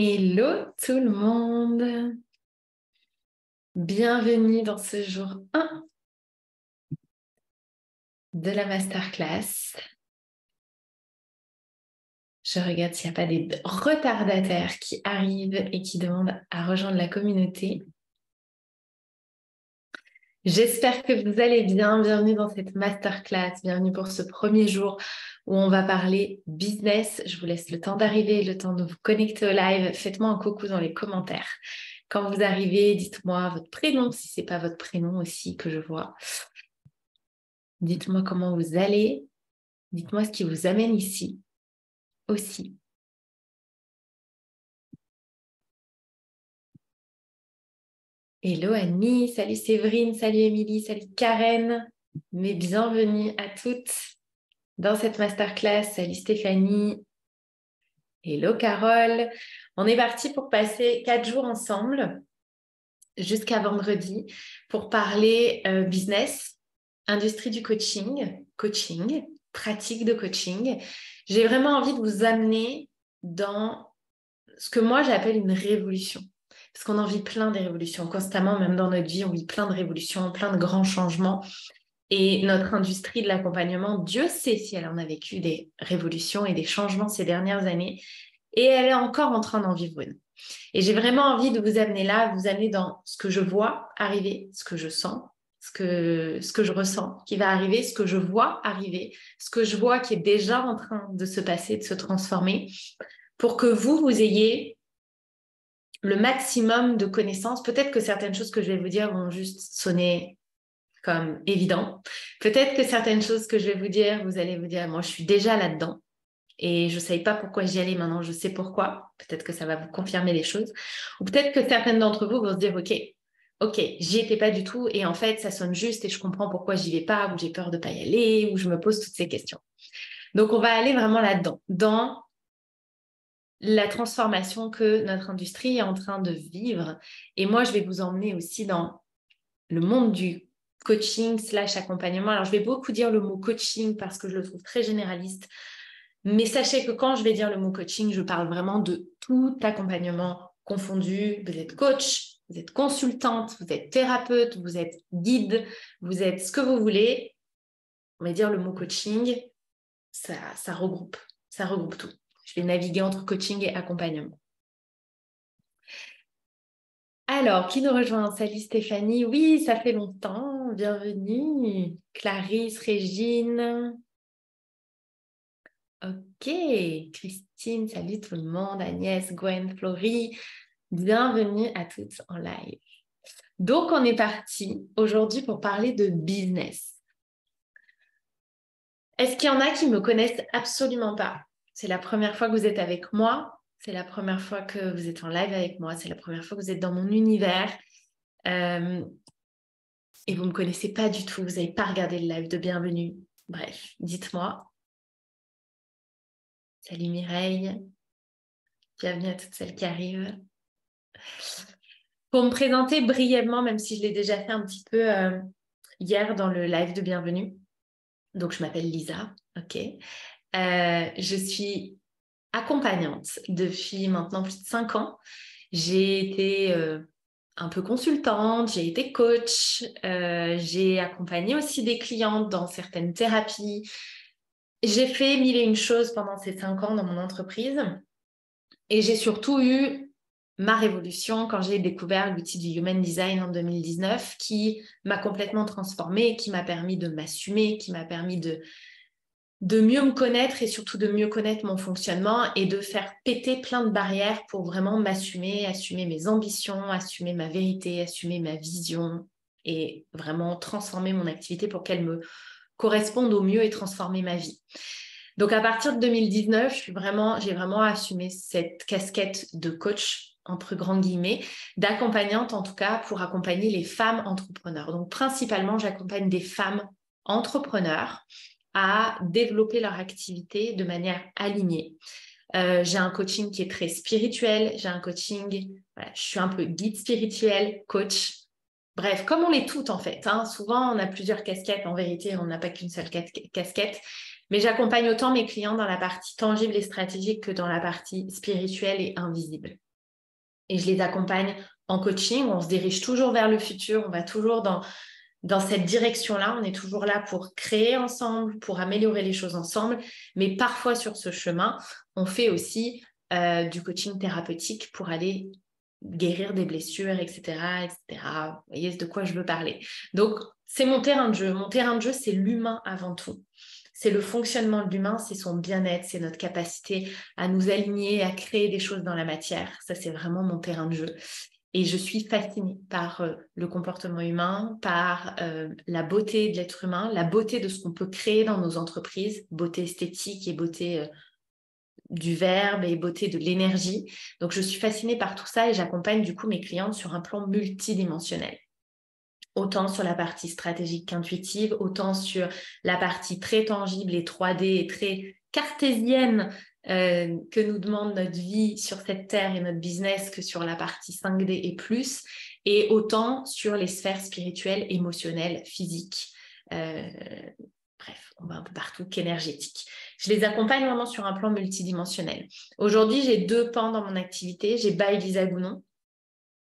Hello tout le monde, bienvenue dans ce jour 1 de la masterclass. Je regarde s'il n'y a pas des retardataires qui arrivent et qui demandent à rejoindre la communauté. J'espère que vous allez bien, bienvenue dans cette masterclass, bienvenue pour ce premier jour où on va parler business. Je vous laisse le temps d'arriver, le temps de vous connecter au live. Faites-moi un coucou dans les commentaires. Quand vous arrivez, dites-moi votre prénom, si ce n'est pas votre prénom aussi que je vois. Dites-moi comment vous allez. Dites-moi ce qui vous amène ici aussi. Hello Annie, salut Séverine, salut Émilie, salut Karen. Mais bienvenue à toutes dans cette masterclass. Salut Stéphanie. Hello Carole. On est parti pour passer 4 jours ensemble jusqu'à vendredi pour parler business, industrie du coaching, pratique de coaching. J'ai vraiment envie de vous amener dans ce que moi j'appelle une révolution. Parce qu'on en vit plein des révolutions constamment, même dans notre vie, on vit plein de révolutions, plein de grands changements. Et notre industrie de l'accompagnement, Dieu sait si elle en a vécu des révolutions et des changements ces dernières années. Et elle est encore en train d'en vivre une. Et j'ai vraiment envie de vous amener là, vous amener dans ce que je vois arriver, ce que je sens, ce que je ressens qui va arriver, ce que je vois arriver, ce que je vois qui est déjà en train de se passer, de se transformer, pour que vous ayez le maximum de connaissances. Peut-être que certaines choses que je vais vous dire vont juste sonner comme évident. Peut-être que certaines choses que je vais vous dire, vous allez vous dire, moi je suis déjà là-dedans. Et je ne savais pas pourquoi j'y allais, maintenant je sais pourquoi. Peut-être que ça va vous confirmer les choses. Ou peut-être que certaines d'entre vous vont se dire, ok, j'y étais pas du tout et en fait ça sonne juste et je comprends pourquoi j'y vais pas, ou j'ai peur de pas y aller, ou je me pose toutes ces questions. Donc on va aller vraiment là-dedans, dans la transformation que notre industrie est en train de vivre. Et moi je vais vous emmener aussi dans le monde du coaching / accompagnement. Alors je vais beaucoup dire le mot coaching parce que je le trouve très généraliste. Mais sachez que quand je vais dire le mot coaching, je parle vraiment de tout accompagnement confondu. Vous êtes coach, vous êtes consultante, vous êtes thérapeute, vous êtes guide, vous êtes ce que vous voulez. On va dire le mot coaching, ça regroupe tout. Je vais naviguer entre coaching et accompagnement. Alors, qui nous rejoint? Salut Stéphanie. Oui, ça fait longtemps. Bienvenue. Clarisse, Régine. Ok, Christine, salut tout le monde, Agnès, Gwen, Florie, bienvenue à toutes en live. Donc, on est parti aujourd'hui pour parler de business. Est-ce qu'il y en a qui ne me connaissent absolument pas? C'est la première fois que vous êtes avec moi, c'est la première fois que vous êtes en live avec moi, c'est la première fois que vous êtes dans mon univers et vous ne me connaissez pas du tout, vous n'avez pas regardé le live de bienvenue. Bref, dites-moi. Salut Mireille, bienvenue à toutes celles qui arrivent. Pour me présenter brièvement, même si je l'ai déjà fait un petit peu hier dans le live de bienvenue. Donc, je m'appelle Lisa, ok. Je suis accompagnante depuis maintenant plus de 5 ans. J'ai été un peu consultante, j'ai été coach, j'ai accompagné aussi des clientes dans certaines thérapies. J'ai fait 1001 choses pendant ces 5 ans dans mon entreprise et j'ai surtout eu ma révolution quand j'ai découvert l'outil du Human Design en 2019 qui m'a complètement transformée, qui m'a permis de m'assumer, qui m'a permis de mieux me connaître et surtout de mieux connaître mon fonctionnement et de faire péter plein de barrières pour vraiment m'assumer, assumer mes ambitions, assumer ma vérité, assumer ma vision et vraiment transformer mon activité pour qu'elle me corresponde au mieux et transformer ma vie. Donc, à partir de 2019, j'ai vraiment assumé cette casquette de coach, entre grands guillemets, d'accompagnante en tout cas, pour accompagner les femmes entrepreneurs. Donc, principalement, j'accompagne des femmes entrepreneurs à développer leur activité de manière alignée. J'ai un coaching qui est très spirituel, j'ai un coaching, voilà, je suis un peu guide spirituel, coach. Bref, comme on est toutes en fait, hein. Souvent on a plusieurs casquettes, en vérité on n'a pas qu'une seule casquette, mais j'accompagne autant mes clients dans la partie tangible et stratégique que dans la partie spirituelle et invisible. et je les accompagne en coaching. On se dirige toujours vers le futur, on va toujours dans cette direction-là. On est toujours là pour créer ensemble, pour améliorer les choses ensemble. Mais parfois, sur ce chemin, on fait aussi du coaching thérapeutique pour aller guérir des blessures, etc., etc. Vous voyez de quoi je veux parler. Donc, c'est mon terrain de jeu. Mon terrain de jeu, c'est l'humain avant tout. C'est le fonctionnement de l'humain, c'est son bien-être, c'est notre capacité à nous aligner, à créer des choses dans la matière. Ça, c'est vraiment mon terrain de jeu. Et je suis fascinée par le comportement humain, par la beauté de l'être humain, la beauté de ce qu'on peut créer dans nos entreprises, beauté esthétique et beauté du verbe et beauté de l'énergie. Donc, je suis fascinée par tout ça et j'accompagne du coup mes clientes sur un plan multidimensionnel. Autant sur la partie stratégique qu'intuitive, autant sur la partie très tangible et 3D et très cartésienne que nous demande notre vie sur cette terre et notre business que sur la partie 5D et plus, et autant sur les sphères spirituelles, émotionnelles, physiques, bref, on va un peu partout, qu'énergétiques. Je les accompagne vraiment sur un plan multidimensionnel. Aujourd'hui, j'ai 2 pans dans mon activité. J'ai By Lisa Gounon,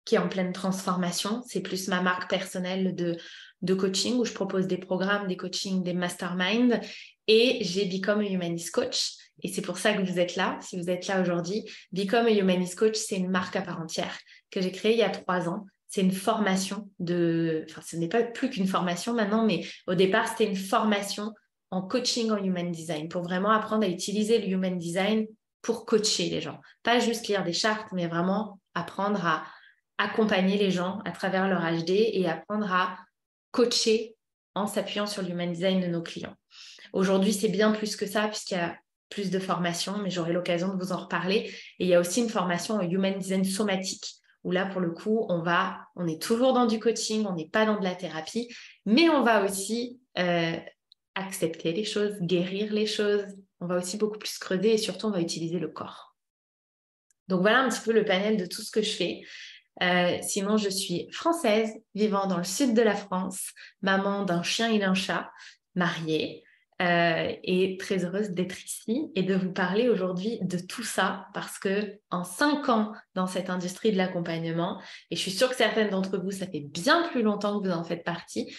qui est en pleine transformation. C'est plus ma marque personnelle de coaching où je propose des programmes, des coachings, des masterminds. Et j'ai Become a Humanist Coach. Et c'est pour ça que vous êtes là. Si vous êtes là aujourd'hui, Become a Humanist Coach, c'est une marque à part entière que j'ai créée il y a 3 ans. C'est une formation enfin, ce n'est pas plus qu'une formation maintenant, mais au départ, c'était une formation en coaching en Human Design pour vraiment apprendre à utiliser le Human Design pour coacher les gens. Pas juste lire des chartes, mais vraiment apprendre à accompagner les gens à travers leur HD et apprendre à coacher en s'appuyant sur l'human design de nos clients. Aujourd'hui, c'est bien plus que ça puisqu'il y a plus de formations, mais j'aurai l'occasion de vous en reparler. Et il y a aussi une formation en human design somatique où là, pour le coup, on est toujours dans du coaching, on n'est pas dans de la thérapie, mais on va aussi accepter les choses, guérir les choses. On va aussi beaucoup plus creuser et surtout, on va utiliser le corps. Donc voilà un petit peu le panel de tout ce que je fais. Sinon, je suis française, vivant dans le sud de la France, maman d'un chien et d'un chat, mariée, et très heureuse d'être ici et de vous parler aujourd'hui de tout ça parce que en 5 ans dans cette industrie de l'accompagnement, et je suis sûre que certaines d'entre vous, ça fait bien plus longtemps que vous en faites partie,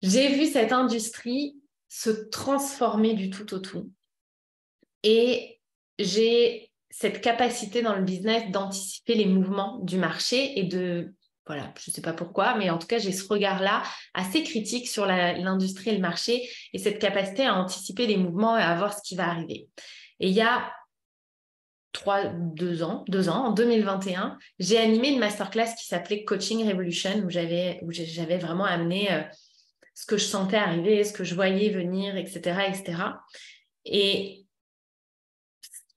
j'ai vu cette industrie se transformer du tout au tout. Et j'ai cette capacité dans le business d'anticiper les mouvements du marché et voilà, je ne sais pas pourquoi, mais en tout cas, j'ai ce regard-là assez critique sur l'industrie et le marché et cette capacité à anticiper les mouvements et à voir ce qui va arriver. Et il y a 2 ans, en 2021, j'ai animé une masterclass qui s'appelait Coaching Revolution où j'avais vraiment amené ce que je sentais arriver, ce que je voyais venir, etc., etc. Et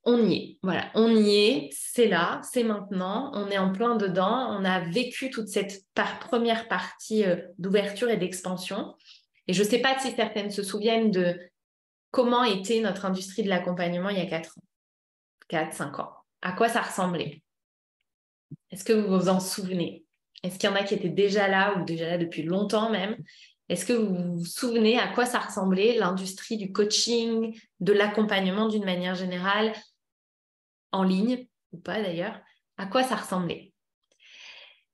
on y est, voilà, on y est, c'est là, c'est maintenant, on est en plein dedans, on a vécu toute cette première partie d'ouverture et d'expansion. Et je ne sais pas si certaines se souviennent de comment était notre industrie de l'accompagnement il y a 4-5 ans. À quoi ça ressemblait? Est-ce que vous vous en souvenez? Est-ce qu'il y en a qui étaient déjà là ou déjà là depuis longtemps même? Est-ce que vous vous souvenez à quoi ça ressemblait l'industrie du coaching, de l'accompagnement d'une manière générale, en ligne, ou pas d'ailleurs, à quoi ça ressemblait?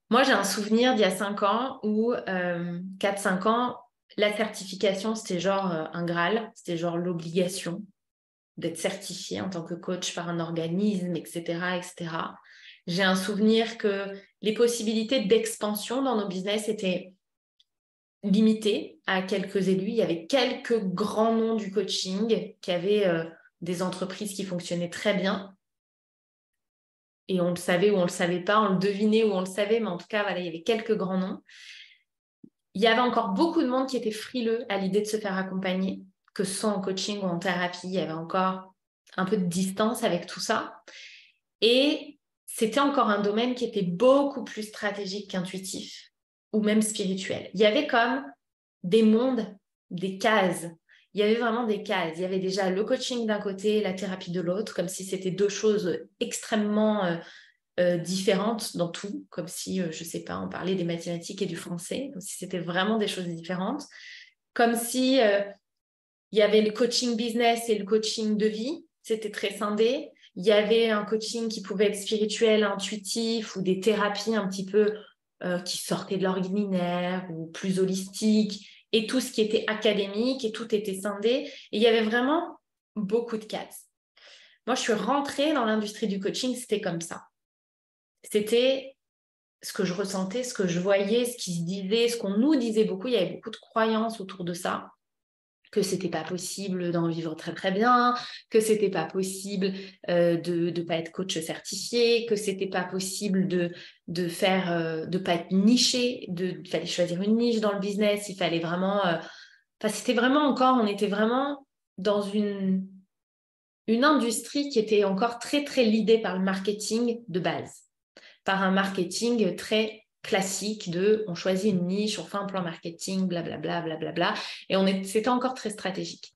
Moi, j'ai un souvenir d'il y a 5 ans où, 4-5 ans, la certification, c'était genre un Graal, c'était genre l'obligation d'être certifié en tant que coach par un organisme, etc., etc. J'ai un souvenir que les possibilités d'expansion dans nos business étaient limitées à quelques élus. Il y avait quelques grands noms du coaching qui avaient des entreprises qui fonctionnaient très bien. Et on le savait ou on ne le savait pas, on le devinait ou on le savait, mais en tout cas, voilà, il y avait quelques grands noms. Il y avait encore beaucoup de monde qui était frileux à l'idée de se faire accompagner, que ce soit en coaching ou en thérapie. Il y avait encore un peu de distance avec tout ça. Et c'était encore un domaine qui était beaucoup plus stratégique qu'intuitif ou même spirituel. Il y avait comme des mondes, des cases. Il y avait vraiment des cases. Il y avait déjà le coaching d'un côté, la thérapie de l'autre, comme si c'était 2 choses extrêmement différentes dans tout, comme si, je ne sais pas, on parlait des mathématiques et du français, comme si c'était vraiment des choses différentes, comme si il y avait le coaching business et le coaching de vie, c'était très scindé. Il y avait un coaching qui pouvait être spirituel, intuitif ou des thérapies un petit peu qui sortaient de l'ordinaire ou plus holistiques et tout ce qui était académique et tout était scindé. Et il y avait vraiment beaucoup de cases. Moi, je suis rentrée dans l'industrie du coaching, c'était comme ça. C'était ce que je ressentais, ce que je voyais, ce qui se disait, ce qu'on nous disait beaucoup. Il y avait beaucoup de croyances autour de ça, que c'était pas possible d'en vivre très très bien, que c'était pas possible de ne pas être coach certifié, que c'était pas possible de faire, de pas être niché, il fallait choisir une niche dans le business, il fallait vraiment, c'était vraiment encore, on était vraiment dans une industrie qui était encore très très leadée par le marketing de base, par un marketing très classique on choisit une niche, on fait un plan marketing, blablabla, blablabla, et c'était encore très stratégique.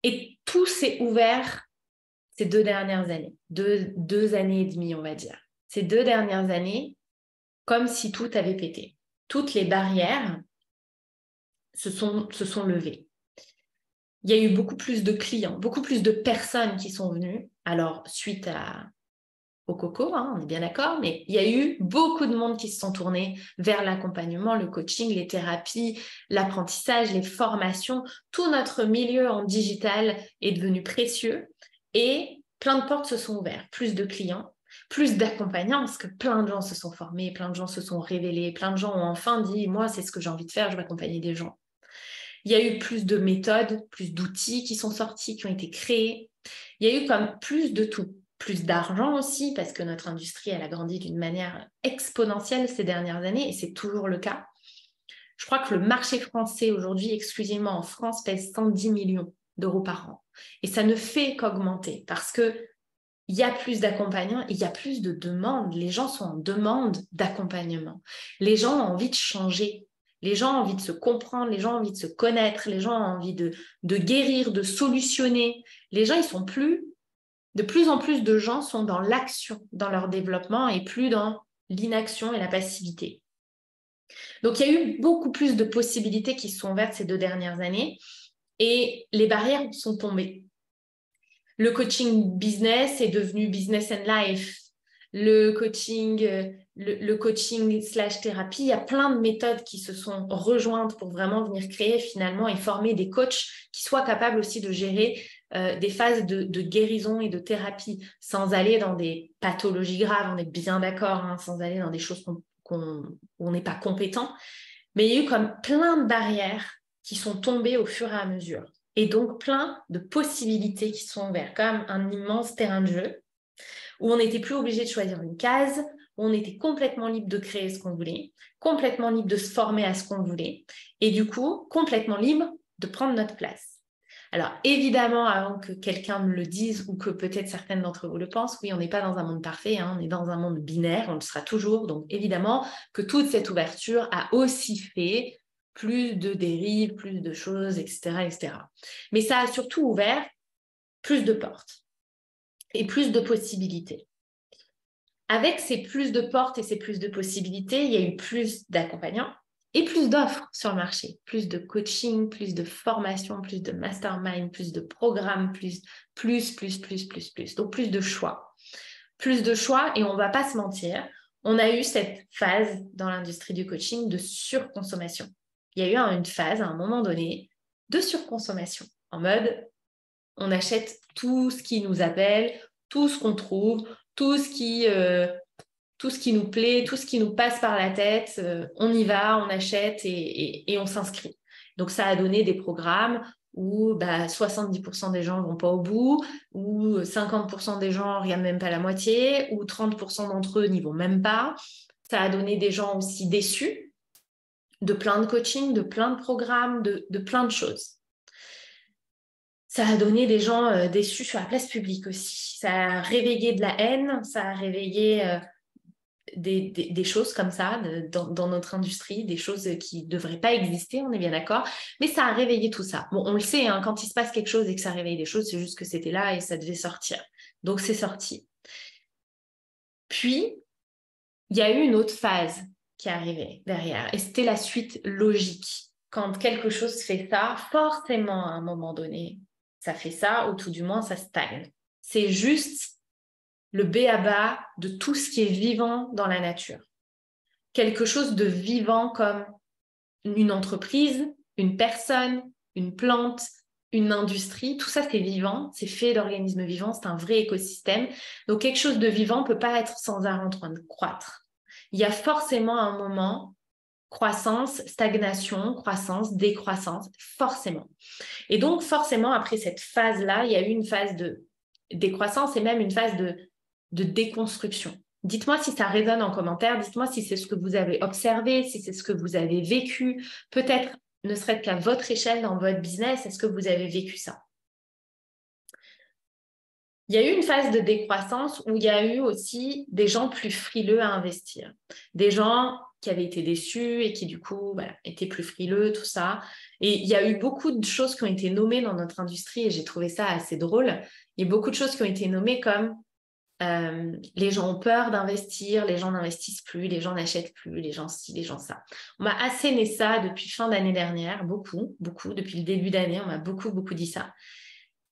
Et tout s'est ouvert ces 2 dernières années, deux années et demie, on va dire. Ces 2 dernières années, comme si tout avait pété. Toutes les barrières se sont levées. Il y a eu beaucoup plus de clients, beaucoup plus de personnes qui sont venues. Alors, suite au coco, on est bien d'accord, mais il y a eu beaucoup de monde qui se sont tournés vers l'accompagnement, le coaching, les thérapies, l'apprentissage, les formations. Tout notre milieu en digital est devenu précieux et plein de portes se sont ouvertes. Plus de clients, plus d'accompagnants, parce que plein de gens se sont formés, plein de gens se sont révélés, plein de gens ont enfin dit « moi, c'est ce que j'ai envie de faire, je vais accompagner des gens ». Il y a eu plus de méthodes, plus d'outils qui sont sortis, qui ont été créés. Il y a eu comme plus de tout. Plus d'argent aussi, parce que notre industrie, elle a grandi d'une manière exponentielle ces dernières années, et c'est toujours le cas. Je crois que le marché français aujourd'hui, exclusivement en France, pèse 110 millions d'euros par an. Et ça ne fait qu'augmenter, parce qu'il y a plus d'accompagnants et il y a plus de demandes. Les gens sont en demande d'accompagnement. Les gens ont envie de changer. Les gens ont envie de se comprendre, les gens ont envie de se connaître, les gens ont envie de guérir, de solutionner. Les gens, ils sont plus... De plus en plus de gens sont dans l'action, dans leur développement et plus dans l'inaction et la passivité. Donc, il y a eu beaucoup plus de possibilités qui se sont ouvertes ces 2 dernières années et les barrières sont tombées. Le coaching business est devenu business and life. Le coaching slash thérapie, il y a plein de méthodes qui se sont rejointes pour vraiment venir créer finalement et former des coachs qui soient capables aussi de gérer des phases de guérison et de thérapie sans aller dans des pathologies graves, on est bien d'accord, sans aller dans des choses où on n'est pas compétent. Mais il y a eu comme plein de barrières qui sont tombées au fur et à mesure. Et donc plein de possibilités qui sont ouvertes, comme un immense terrain de jeu où on n'était plus obligé de choisir une case, où on était complètement libre de créer ce qu'on voulait, complètement libre de se former à ce qu'on voulait, et du coup, complètement libre de prendre notre place. Alors, évidemment, avant que quelqu'un me le dise ou que peut-être certaines d'entre vous le pensent, oui, on n'est pas dans un monde parfait, on est dans un monde binaire, on le sera toujours. Donc, évidemment, que toute cette ouverture a aussi fait plus de dérives, plus de choses, etc., etc. Mais ça a surtout ouvert plus de portes et plus de possibilités. Avec ces plus de portes et ces plus de possibilités, il y a eu plus d'accompagnants et plus d'offres sur le marché, plus de coaching, plus de formation, plus de mastermind, plus de programmes, plus. Donc plus de choix. Plus de choix et on ne va pas se mentir, on a eu cette phase dans l'industrie du coaching de surconsommation. Il y a eu une phase à un moment donné de surconsommation en mode on achète tout ce qui nous appelle, tout ce qu'on trouve, tout ce qui nous plaît, tout ce qui nous passe par la tête, on y va, on achète et on s'inscrit. Donc, ça a donné des programmes où 70% des gens ne vont pas au bout, où 50% des gens ne regardent même pas la moitié, où 30% d'entre eux n'y vont même pas. Ça a donné des gens aussi déçus de plein de coaching, de plein de programmes, de plein de choses. Ça a donné des gens déçus sur la place publique aussi. Ça a réveillé de la haine, ça a réveillé des choses comme ça dans notre industrie, des choses qui ne devraient pas exister, on est bien d'accord. Mais ça a réveillé tout ça. Bon, on le sait, quand il se passe quelque chose et que ça réveille des choses, c'est juste que c'était là et ça devait sortir. Donc, c'est sorti. Puis, il y a eu une autre phase qui est arrivée derrière et c'était la suite logique. Quand quelque chose fait ça, forcément, à un moment donné, ça fait ça, ou tout du moins, ça stagne. c'est juste le b.a.-ba de tout ce qui est vivant dans la nature. Quelque chose de vivant comme une entreprise, une personne, une plante, une industrie, tout ça c'est vivant, c'est fait d'organismes vivants, c'est un vrai écosystème. Donc quelque chose de vivant ne peut pas être sans arrêt en train de croître. Il y a forcément un moment, croissance, stagnation, croissance, décroissance, forcément. Et donc forcément après cette phase-là, il y a eu une phase de décroissance et même une phase de déconstruction. Dites-moi si ça résonne en commentaire, dites-moi si c'est ce que vous avez observé, si c'est ce que vous avez vécu, peut-être ne serait-ce qu'à votre échelle dans votre business, est-ce que vous avez vécu ça? Il y a eu une phase de décroissance où il y a eu aussi des gens plus frileux à investir, des gens qui avaient été déçus et qui du coup étaient plus frileux, tout ça. Et il y a eu beaucoup de choses qui ont été nommées dans notre industrie et j'ai trouvé ça assez drôle. Il y a beaucoup de choses qui ont été nommées comme les gens ont peur d'investir, les gens n'investissent plus, les gens n'achètent plus, les gens ci, les gens ça. On m'a asséné ça depuis fin d'année dernière, beaucoup, depuis le début d'année, on m'a beaucoup dit ça.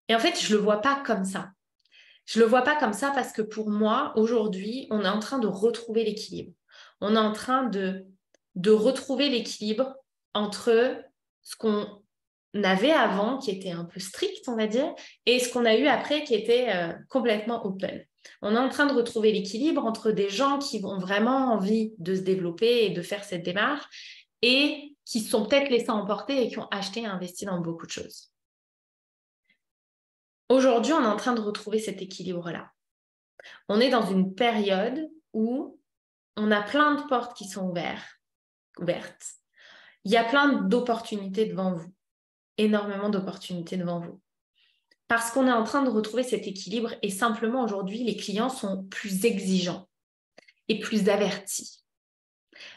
Et en fait, je ne le vois pas comme ça. Je ne le vois pas comme ça parce que pour moi, aujourd'hui, on est en train de retrouver l'équilibre. On est en train de retrouver l'équilibre entre ce qu'on avait avant, qui était un peu strict, on va dire, et ce qu'on a eu après, qui était complètement open. On est en train de retrouver l'équilibre entre des gens qui ont vraiment envie de se développer et de faire cette démarche et qui sont peut-être laissés emporter et qui ont acheté et investi dans beaucoup de choses. Aujourd'hui, on est en train de retrouver cet équilibre-là. On est dans une période où on a plein de portes qui sont ouvertes. Il y a plein d'opportunités devant vous, énormément d'opportunités devant vous. Parce qu'on est en train de retrouver cet équilibre et simplement aujourd'hui, les clients sont plus exigeants et plus avertis.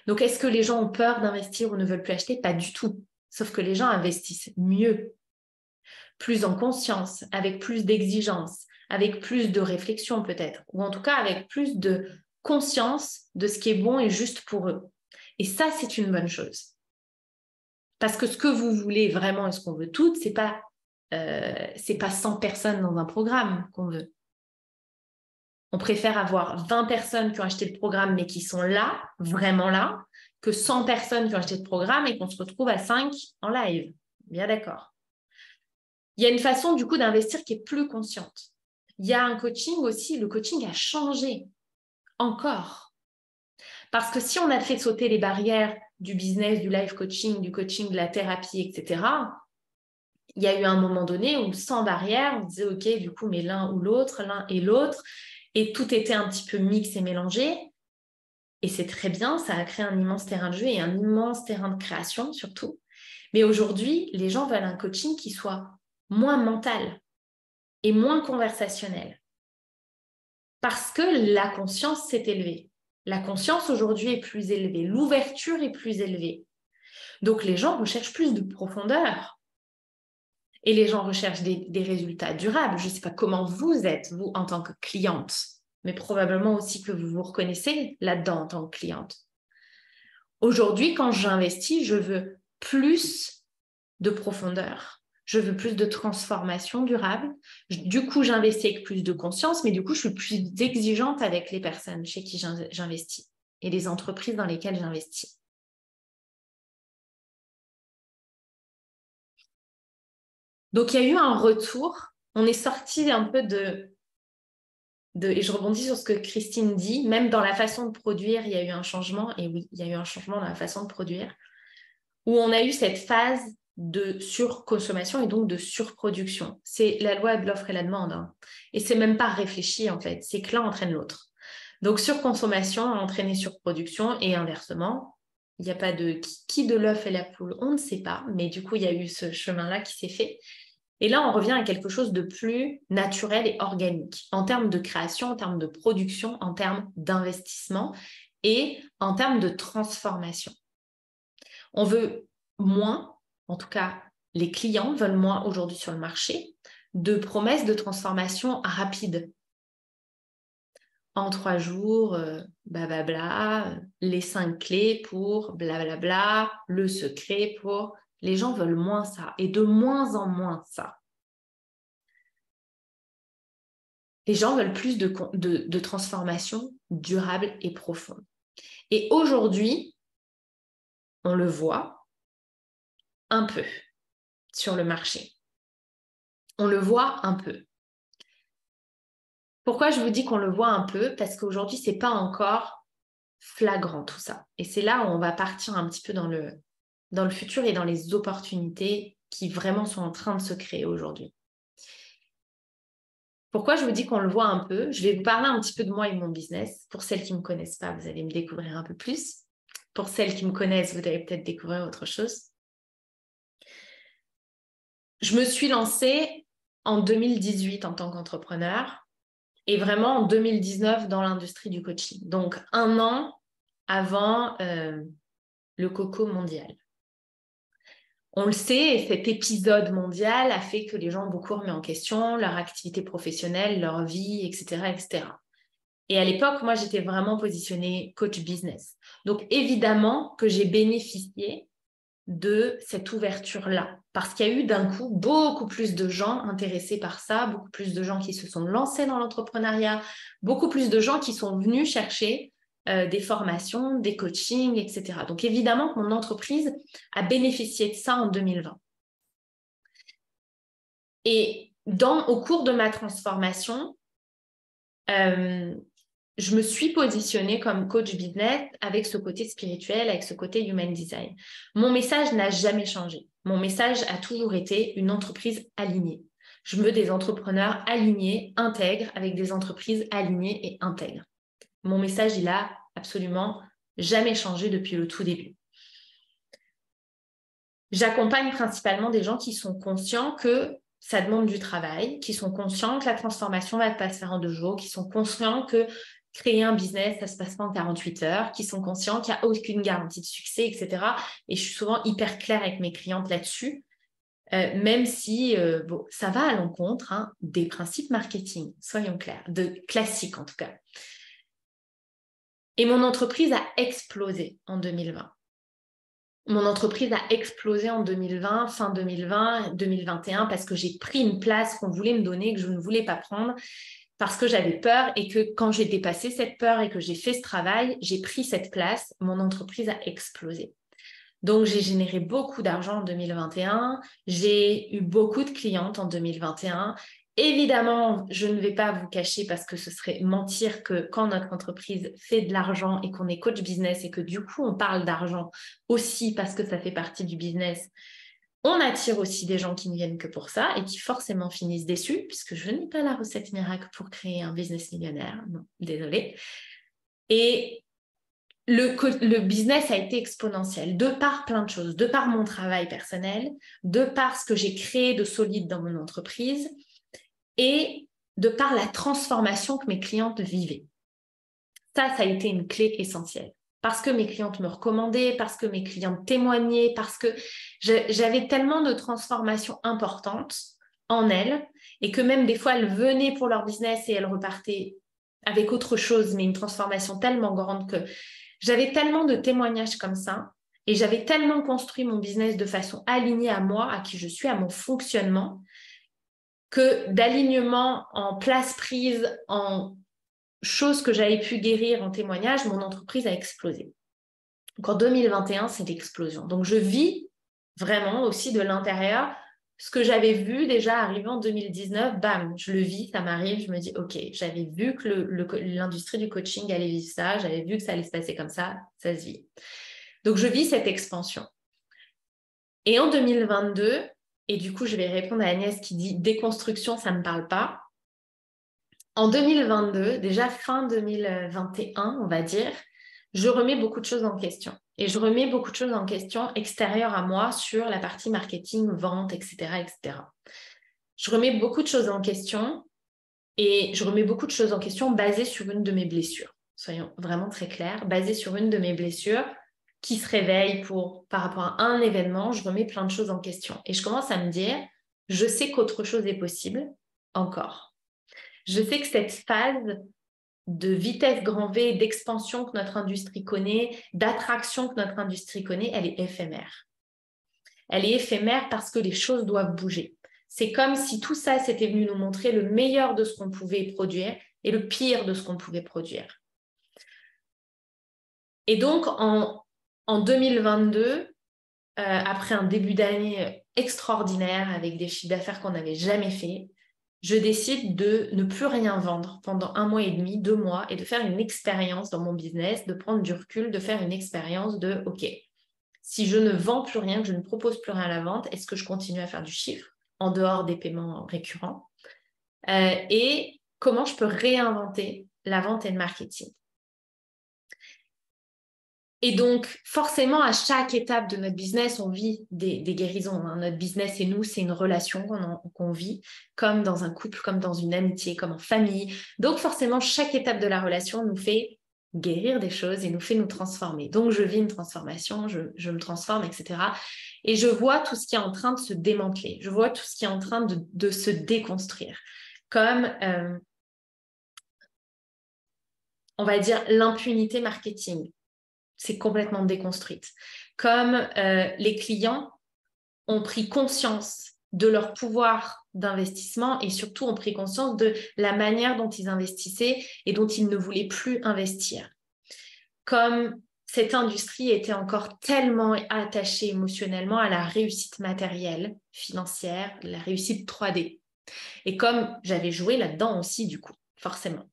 Donc, est-ce que les gens ont peur d'investir ou ne veulent plus acheter? Pas du tout. Sauf que les gens investissent mieux, plus en conscience, avec plus d'exigence, avec plus de réflexion peut-être, ou en tout cas avec plus de conscience de ce qui est bon et juste pour eux. Et ça, c'est une bonne chose. Parce que ce que vous voulez vraiment et ce qu'on veut toutes, c'est pas 100 personnes dans un programme qu'on veut. On préfère avoir 20 personnes qui ont acheté le programme mais qui sont là, vraiment là, que 100 personnes qui ont acheté le programme et qu'on se retrouve à 5 en live. Bien d'accord. Il y a une façon du coup d'investir qui est plus consciente. Il y a un coaching aussi, le coaching a changé encore. Parce que si on a fait sauter les barrières du business, du live coaching, du coaching, de la thérapie, etc., il y a eu un moment donné où sans barrière, on disait ok, du coup, mais l'un et l'autre, et tout était un petit peu mix et mélangé. Et c'est très bien, ça a créé un immense terrain de jeu et un immense terrain de création surtout. Mais aujourd'hui, les gens veulent un coaching qui soit moins mental et moins conversationnel. Parce que la conscience s'est élevée. La conscience aujourd'hui est plus élevée, l'ouverture est plus élevée. Donc les gens recherchent plus de profondeur. Et les gens recherchent des résultats durables. Je ne sais pas comment vous êtes, vous, en tant que cliente, mais probablement aussi que vous vous reconnaissez là-dedans en tant que cliente. Aujourd'hui, quand j'investis, je veux plus de profondeur. Je veux plus de transformation durable. Du coup, j'investis avec plus de conscience, mais du coup, je suis plus exigeante avec les personnes chez qui j'investis et les entreprises dans lesquelles j'investis. Donc, il y a eu un retour. On est sorti un peu et je rebondis sur ce que Christine dit, même dans la façon de produire, il y a eu un changement. Et oui, il y a eu un changement dans la façon de produire, où on a eu cette phase de surconsommation et donc de surproduction. C'est la loi de l'offre et la demande. Hein. Et c'est même pas réfléchi, en fait. C'est que l'un entraîne l'autre. Donc, surconsommation a entraîné surproduction et inversement. Il n'y a pas de qui de l'œuf et la poule, on ne sait pas. Mais du coup, il y a eu ce chemin-là qui s'est fait. Et là, on revient à quelque chose de plus naturel et organique en termes de création, en termes de production, en termes d'investissement et en termes de transformation. On veut moins, en tout cas, les clients veulent moins aujourd'hui sur le marché, de promesses de transformation rapides. En 3 jours, blablabla, les 5 clés pour blablabla, le secret pour... Les gens veulent moins ça et de moins en moins ça. Les gens veulent plus de transformation durable et profonde. Et aujourd'hui, on le voit un peu sur le marché. On le voit un peu. Pourquoi je vous dis qu'on le voit un peu? Parce qu'aujourd'hui, ce n'est pas encore flagrant tout ça. Et c'est là où on va partir un petit peu dans le futur et dans les opportunités qui vraiment sont en train de se créer aujourd'hui. Pourquoi je vous dis qu'on le voit un peu? Je vais vous parler un petit peu de moi et mon business. Pour celles qui ne me connaissent pas, vous allez me découvrir un peu plus. Pour celles qui me connaissent, vous allez peut-être découvrir autre chose. Je me suis lancée en 2018 en tant qu'entrepreneur et vraiment en 2019 dans l'industrie du coaching. Donc, 1 an avant le coco mondial. On le sait, cet épisode mondial a fait que les gens ont beaucoup remis en question leur activité professionnelle, leur vie, etc., etc. Et à l'époque, moi, j'étais vraiment positionnée coach business. Donc, évidemment que j'ai bénéficié de cette ouverture-là. Parce qu'il y a eu d'un coup beaucoup plus de gens intéressés par ça, beaucoup plus de gens qui se sont lancés dans l'entrepreneuriat, beaucoup plus de gens qui sont venus chercher des formations, des coachings, etc. Donc évidemment que mon entreprise a bénéficié de ça en 2020. Et au cours de ma transformation, je me suis positionnée comme coach business avec ce côté spirituel, avec ce côté human design. Mon message n'a jamais changé. Mon message a toujours été une entreprise alignée. Je veux des entrepreneurs alignés, intègres, avec des entreprises alignées et intègres. Mon message, il a absolument jamais changé depuis le tout début. J'accompagne principalement des gens qui sont conscients que ça demande du travail, qui sont conscients que la transformation va pas se faire en 2 jours, qui sont conscients que créer un business, ça ne se passe pas en 48 heures, qui sont conscients qu'il n'y a aucune garantie de succès, etc. Et je suis souvent hyper claire avec mes clientes là-dessus, même si ça va à l'encontre des principes marketing, soyons clairs, de classiques en tout cas. Et mon entreprise a explosé en 2020. Mon entreprise a explosé en 2020, fin 2020, 2021, parce que j'ai pris une place qu'on voulait me donner, que je ne voulais pas prendre, parce que j'avais peur et que quand j'ai dépassé cette peur et que j'ai fait ce travail, j'ai pris cette place, mon entreprise a explosé. Donc, j'ai généré beaucoup d'argent en 2021, j'ai eu beaucoup de clientes en 2021. Évidemment, je ne vais pas vous cacher parce que ce serait mentir que quand notre entreprise fait de l'argent et qu'on est coach business et que du coup, on parle d'argent aussi parce que ça fait partie du business, on attire aussi des gens qui ne viennent que pour ça et qui forcément finissent déçus puisque je n'ai pas la recette miracle pour créer un business millionnaire. Non, désolée. Et le business a été exponentiel de par plein de choses, de par mon travail personnel, de par ce que j'ai créé de solide dans mon entreprise et de par la transformation que mes clientes vivaient. Ça a été une clé essentielle. Parce que mes clientes me recommandaient, parce que mes clientes témoignaient, parce que j'avais tellement de transformations importantes en elles et que même des fois, elles venaient pour leur business et elles repartaient avec autre chose, mais une transformation tellement grande que j'avais tellement de témoignages comme ça et j'avais tellement construit mon business de façon alignée à moi, à qui je suis, à mon fonctionnement, que d'alignement en place prise, en choses que j'avais pu guérir en témoignage, mon entreprise a explosé. Donc en 2021, c'est l'explosion. Donc je vis vraiment aussi de l'intérieur ce que j'avais vu déjà arriver en 2019, bam, je le vis, ça m'arrive, je me dis, ok, j'avais vu que l'industrie du coaching allait vivre ça, j'avais vu que ça allait se passer comme ça se vit. Donc je vis cette expansion. Et en 2022, et du coup je vais répondre à Agnès qui dit déconstruction, ça ne me parle pas. En 2022, déjà fin 2021, on va dire, je remets beaucoup de choses en question. Et je remets beaucoup de choses en question extérieures à moi sur la partie marketing, vente, etc., etc. Je remets beaucoup de choses en question et je remets beaucoup de choses en question basées sur une de mes blessures. Soyons vraiment très clairs, basées sur une de mes blessures qui se réveille par rapport à un événement, je remets plein de choses en question. Et je commence à me dire, je sais qu'autre chose est possible encore. Je sais que cette phase de vitesse grand V, d'expansion que notre industrie connaît, d'attraction que notre industrie connaît, elle est éphémère. Elle est éphémère parce que les choses doivent bouger. c'est comme si tout ça, c'était venu nous montrer le meilleur de ce qu'on pouvait produire et le pire de ce qu'on pouvait produire. Et donc, en 2022, après un début d'année extraordinaire avec des chiffres d'affaires qu'on n'avait jamais fait, je décide de ne plus rien vendre pendant 1 mois et demi, 2 mois, et de faire une expérience dans mon business, de prendre du recul, de faire une expérience de « Ok, si je ne vends plus rien, que je ne propose plus rien à la vente, est-ce que je continue à faire du chiffre en dehors des paiements récurrents et comment je peux réinventer la vente et le marketing ?» Et donc, forcément, à chaque étape de notre business, on vit des guérisons. Notre business et nous, c'est une relation qu'on vit, comme dans un couple, comme dans une amitié, comme en famille. Donc, forcément, chaque étape de la relation nous fait guérir des choses et nous fait nous transformer. Donc, je vis une transformation, je me transforme, etc. Et je vois tout ce qui est en train de se démanteler. Je vois tout ce qui est en train de se déconstruire. Comme, on va dire, l'impunité marketing. C'est complètement déconstruite. Comme les clients ont pris conscience de leur pouvoir d'investissement et surtout ont pris conscience de la manière dont ils investissaient et dont ils ne voulaient plus investir. Comme cette industrie était encore tellement attachée émotionnellement à la réussite matérielle, financière, la réussite 3D. Et comme j'avais joué là-dedans aussi, du coup, forcément.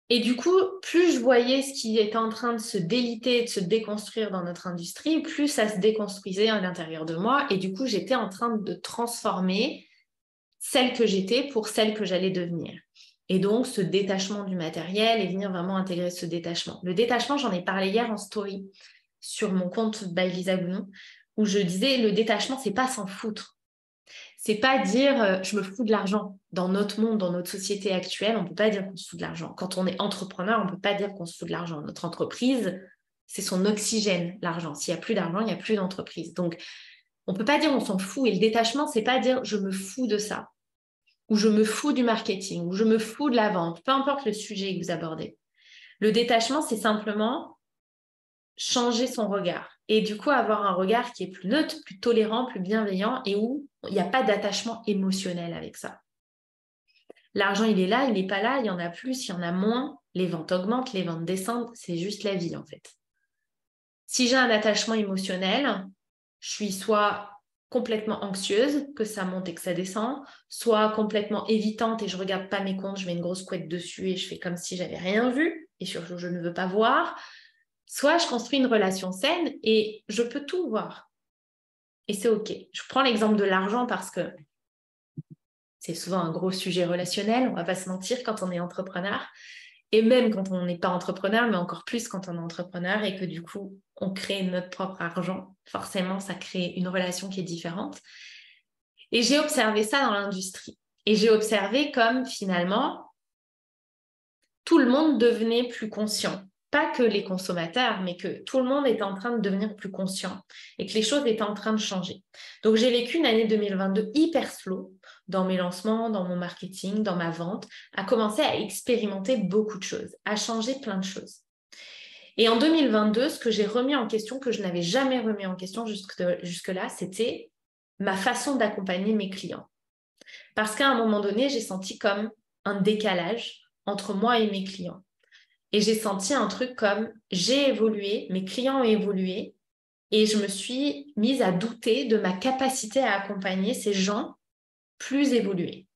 Et du coup, plus je voyais ce qui était en train de se déliter, de se déconstruire dans notre industrie, plus ça se déconstruisait à l'intérieur de moi. Et du coup, j'étais en train de transformer celle que j'étais pour celle que j'allais devenir. Et donc, ce détachement du matériel et venir vraiment intégrer ce détachement. Le détachement, j'en ai parlé hier en story sur mon compte by Lisa Gounon, où je disais, le détachement, c'est pas s'en foutre. C'est pas dire je me fous de l'argent. Dans notre monde, dans notre société actuelle, on peut pas dire qu'on se fout de l'argent. Quand on est entrepreneur, on peut pas dire qu'on se fout de l'argent. Notre entreprise, c'est son oxygène, l'argent. S'il y a plus d'argent, il n'y a plus d'entreprise. Donc, on peut pas dire on s'en fout. Et le détachement, c'est pas dire je me fous de ça, ou je me fous du marketing, ou je me fous de la vente. Peu importe le sujet que vous abordez. Le détachement, c'est simplement changer son regard. Et du coup, avoir un regard qui est plus neutre, plus tolérant, plus bienveillant et où il n'y a pas d'attachement émotionnel avec ça. L'argent, il est là, il n'est pas là, il y en a plus, il y en a moins, les ventes augmentent, les ventes descendent, c'est juste la vie en fait. Si j'ai un attachement émotionnel, je suis soit complètement anxieuse, que ça monte et que ça descend, soit complètement évitante et je ne regarde pas mes comptes, je mets une grosse couette dessus et je fais comme si j'avais rien vu et surtout je ne veux pas voir. Soit je construis une relation saine et je peux tout voir. Et c'est OK. Je prends l'exemple de l'argent parce que c'est souvent un gros sujet relationnel, on ne va pas se mentir quand on est entrepreneur. Et même quand on n'est pas entrepreneur, mais encore plus quand on est entrepreneur et que du coup, on crée notre propre argent. Forcément, ça crée une relation qui est différente. Et j'ai observé ça dans l'industrie. Et j'ai observé comme finalement, tout le monde devenait plus conscient. Pas que les consommateurs, mais que tout le monde était en train de devenir plus conscient et que les choses étaient en train de changer. Donc, j'ai vécu une année 2022 hyper slow dans mes lancements, dans mon marketing, dans ma vente, à commencer à expérimenter beaucoup de choses, à changer plein de choses. Et en 2022, ce que j'ai remis en question, que je n'avais jamais remis en question jusque-là, c'était ma façon d'accompagner mes clients. Parce qu'à un moment donné, j'ai senti comme un décalage entre moi et mes clients. Et j'ai senti un truc comme j'ai évolué, mes clients ont évolué, et je me suis mise à douter de ma capacité à accompagner ces gens plus évolués.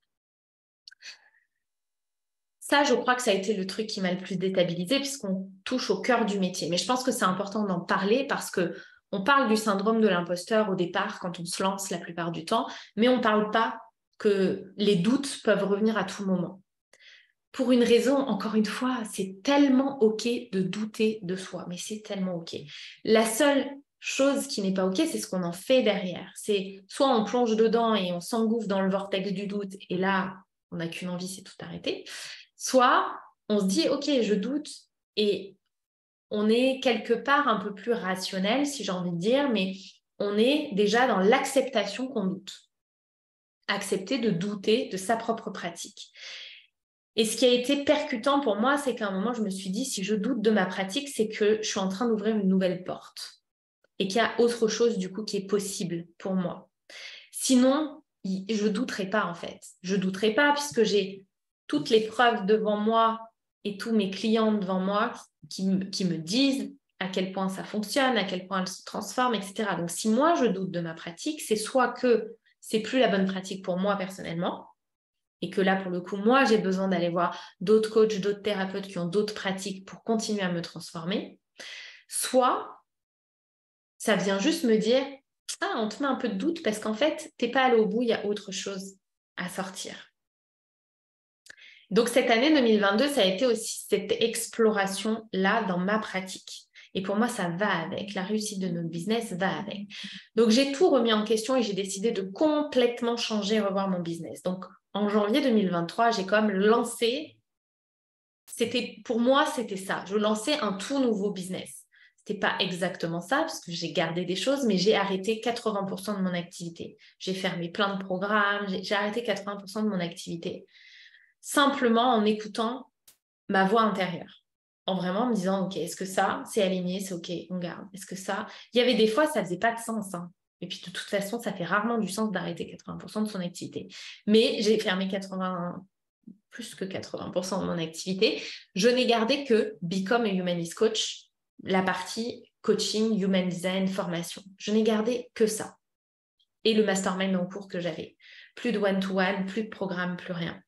Ça, je crois que ça a été le truc qui m'a le plus déstabilisée puisqu'on touche au cœur du métier. Mais je pense que c'est important d'en parler parce qu'on parle du syndrome de l'imposteur au départ quand on se lance la plupart du temps, mais on ne parle pas que les doutes peuvent revenir à tout moment. Pour une raison, encore une fois, c'est tellement OK de douter de soi, mais c'est tellement OK. La seule chose qui n'est pas OK, c'est ce qu'on en fait derrière. C'est soit on plonge dedans et on s'engouffre dans le vortex du doute, et là, on n'a qu'une envie, c'est tout arrêter. Soit on se dit, OK, je doute, et on est quelque part un peu plus rationnel, si j'ai envie de dire, mais on est déjà dans l'acceptation qu'on doute. Accepter de douter de sa propre pratique. Et ce qui a été percutant pour moi, c'est qu'à un moment, je me suis dit, si je doute de ma pratique, c'est que je suis en train d'ouvrir une nouvelle porte et qu'il y a autre chose, du coup, qui est possible pour moi. Sinon, je ne douterai pas en fait. Je ne douterai pas puisque j'ai toutes les preuves devant moi et tous mes clients devant moi qui me disent à quel point ça fonctionne, à quel point elle se transforme, etc. Donc, si moi, je doute de ma pratique, c'est soit que c'est plus la bonne pratique pour moi personnellement et que là, pour le coup, moi, j'ai besoin d'aller voir d'autres coachs, d'autres thérapeutes qui ont d'autres pratiques pour continuer à me transformer, soit ça vient juste me dire « Ah, on te met un peu de doute parce qu'en fait, tu n'es pas allé au bout, il y a autre chose à sortir. » Donc, cette année 2022, ça a été aussi cette exploration-là dans ma pratique. Et pour moi, ça va avec. La réussite de notre business va avec. Donc, j'ai tout remis en question et j'ai décidé de complètement changer, revoir mon business. Donc, en janvier 2023, j'ai quand même lancé, pour moi, c'était ça. Je lançais un tout nouveau business. C'était pas exactement ça, parce que j'ai gardé des choses, mais j'ai arrêté 80% de mon activité. J'ai fermé plein de programmes, j'ai arrêté 80% de mon activité. Simplement en écoutant ma voix intérieure. En vraiment me disant, OK, est-ce que ça, c'est aligné, c'est OK, on garde. Est-ce que ça... Il y avait des fois, ça faisait pas de sens. Hein. Et puis, de toute façon, ça fait rarement du sens d'arrêter 80% de son activité. Mais j'ai fermé plus que 80% de mon activité. Je n'ai gardé que Become a Humanist Coach, la partie coaching, human design, formation. Je n'ai gardé que ça. Et le mastermind en cours que j'avais. Plus de one-to-one, plus de programme, plus rien.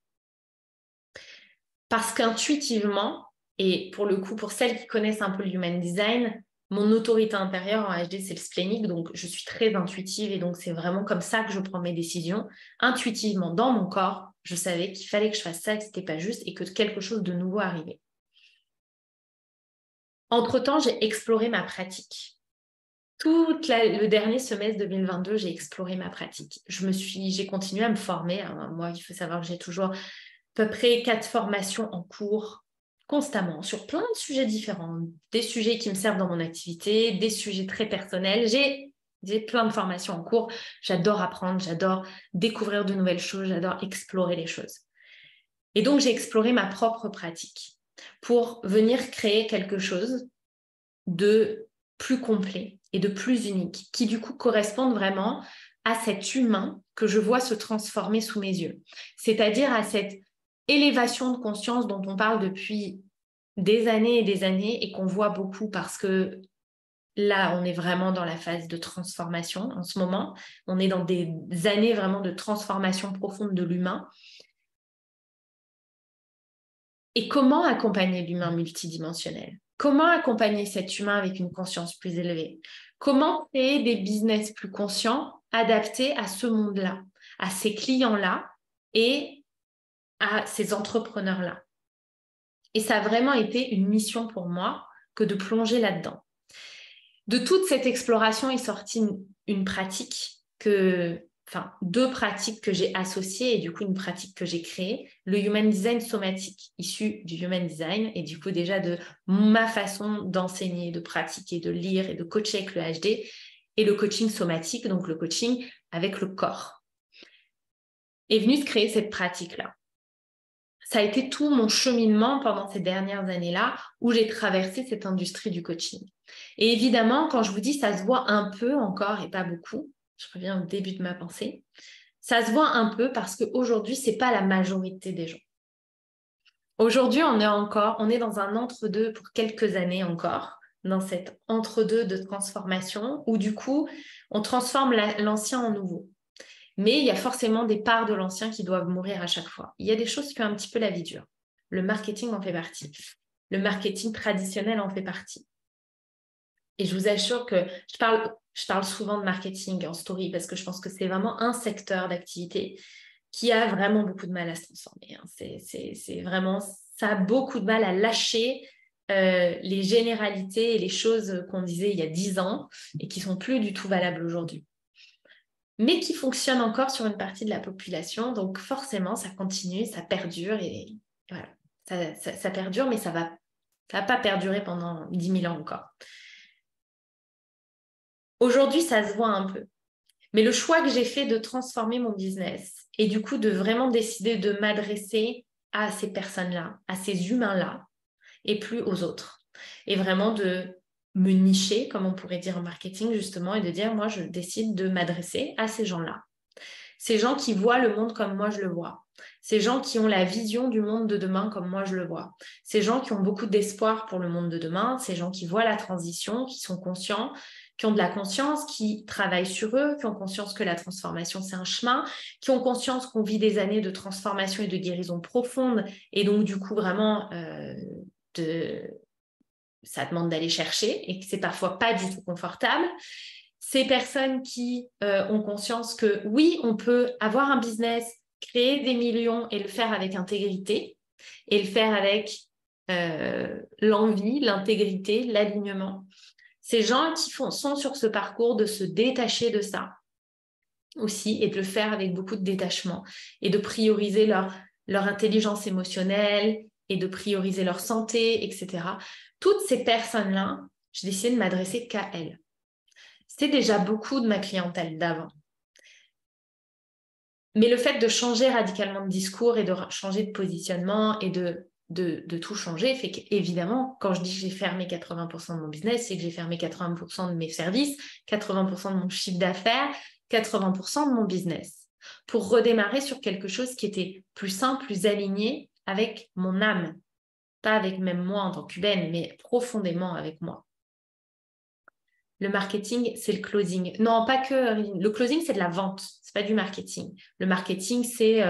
Parce qu'intuitivement, et pour le coup, pour celles qui connaissent un peu le human design, mon autorité intérieure en HD, c'est le splénique, donc je suis très intuitive et donc c'est vraiment comme ça que je prends mes décisions. Intuitivement, dans mon corps, je savais qu'il fallait que je fasse ça, que ce n'était pas juste et que quelque chose de nouveau arrivait. Entre-temps, j'ai exploré ma pratique. Le dernier semestre 2022, j'ai exploré ma pratique. J'ai continué à me former. Alors, moi, il faut savoir que j'ai toujours à peu près 4 formations en cours constamment sur plein de sujets différents. Des sujets qui me servent dans mon activité, des sujets très personnels. J'ai plein de formations en cours. J'adore apprendre, j'adore découvrir de nouvelles choses, j'adore explorer les choses. Et donc, j'ai exploré ma propre pratique pour venir créer quelque chose de plus complet et de plus unique, qui du coup correspondent vraiment à cet humain que je vois se transformer sous mes yeux. C'est-à-dire à cette élévation de conscience dont on parle depuis des années et qu'on voit beaucoup parce que là, on est vraiment dans la phase de transformation en ce moment. On est dans des années vraiment de transformation profonde de l'humain. Et comment accompagner l'humain multidimensionnel? Comment accompagner cet humain avec une conscience plus élevée? Comment créer des business plus conscients, adaptés à ce monde-là, à ces clients-là et à ces entrepreneurs-là? Et ça a vraiment été une mission pour moi que de plonger là-dedans. De toute cette exploration est sortie une pratique deux pratiques que j'ai associées et du coup une pratique que j'ai créée, le Human Design somatique, issu du Human Design et du coup déjà de ma façon d'enseigner, de pratiquer, de lire et de coacher avec le HD et le coaching somatique, donc le coaching avec le corps. Est venue se créer cette pratique-là. Ça a été tout mon cheminement pendant ces dernières années-là où j'ai traversé cette industrie du coaching. Et évidemment, quand je vous dis ça se voit un peu encore et pas beaucoup, je reviens au début de ma pensée, ça se voit un peu parce qu'aujourd'hui, ce n'est pas la majorité des gens. Aujourd'hui, on est dans un entre-deux pour quelques années encore, dans cet entre-deux de transformation où du coup, on transforme l'ancien en nouveau. Mais il y a forcément des parts de l'ancien qui doivent mourir à chaque fois. Il y a des choses qui ont un petit peu la vie dure. Le marketing en fait partie. Le marketing traditionnel en fait partie. Et je vous assure que je parle souvent de marketing en story parce que je pense que c'est vraiment un secteur d'activité qui a vraiment beaucoup de mal à se transformer. C'est vraiment, ça a beaucoup de mal à lâcher les généralités et les choses qu'on disait il y a 10 ans et qui ne sont plus du tout valables aujourd'hui. Mais qui fonctionnent encore sur une partie de la population. Donc forcément, ça continue, ça perdure et voilà. Ça perdure, mais ça va pas perdurer pendant 10 000 ans encore. Aujourd'hui, ça se voit un peu. Mais le choix que j'ai fait de transformer mon business et du coup de vraiment décider de m'adresser à ces personnes-là, à ces humains-là et plus aux autres. Et vraiment de me nicher, comme on pourrait dire en marketing justement, et de dire, moi, je décide de m'adresser à ces gens-là. Ces gens qui voient le monde comme moi je le vois. Ces gens qui ont la vision du monde de demain comme moi je le vois. Ces gens qui ont beaucoup d'espoir pour le monde de demain. Ces gens qui voient la transition, qui sont conscients, qui ont de la conscience, qui travaillent sur eux, qui ont conscience que la transformation c'est un chemin, qui ont conscience qu'on vit des années de transformation et de guérison profonde. Et donc du coup vraiment ça demande d'aller chercher et que c'est parfois pas du tout confortable. Ces personnes qui ont conscience que oui, on peut avoir un business, créer des millions et le faire avec intégrité et le faire avec l'envie, l'intégrité, l'alignement. Ces gens qui sont sur ce parcours de se détacher de ça aussi et de le faire avec beaucoup de détachement et de prioriser leur intelligence émotionnelle et de prioriser leur santé, etc. Toutes ces personnes-là, j'ai décidé de m'adresser qu'à elles. C'était déjà beaucoup de ma clientèle d'avant. Mais le fait de changer radicalement de discours et de changer de positionnement et de tout changer fait qu'évidemment, quand je dis que j'ai fermé 80% de mon business, c'est que j'ai fermé 80% de mes services, 80% de mon chiffre d'affaires, 80% de mon business pour redémarrer sur quelque chose qui était plus simple, plus aligné avec mon âme. Pas avec même moi en tant qu'humaine, mais profondément avec moi. Le marketing, c'est le closing. Non, pas que. Le closing, c'est de la vente. C'est pas du marketing. Le marketing, c'est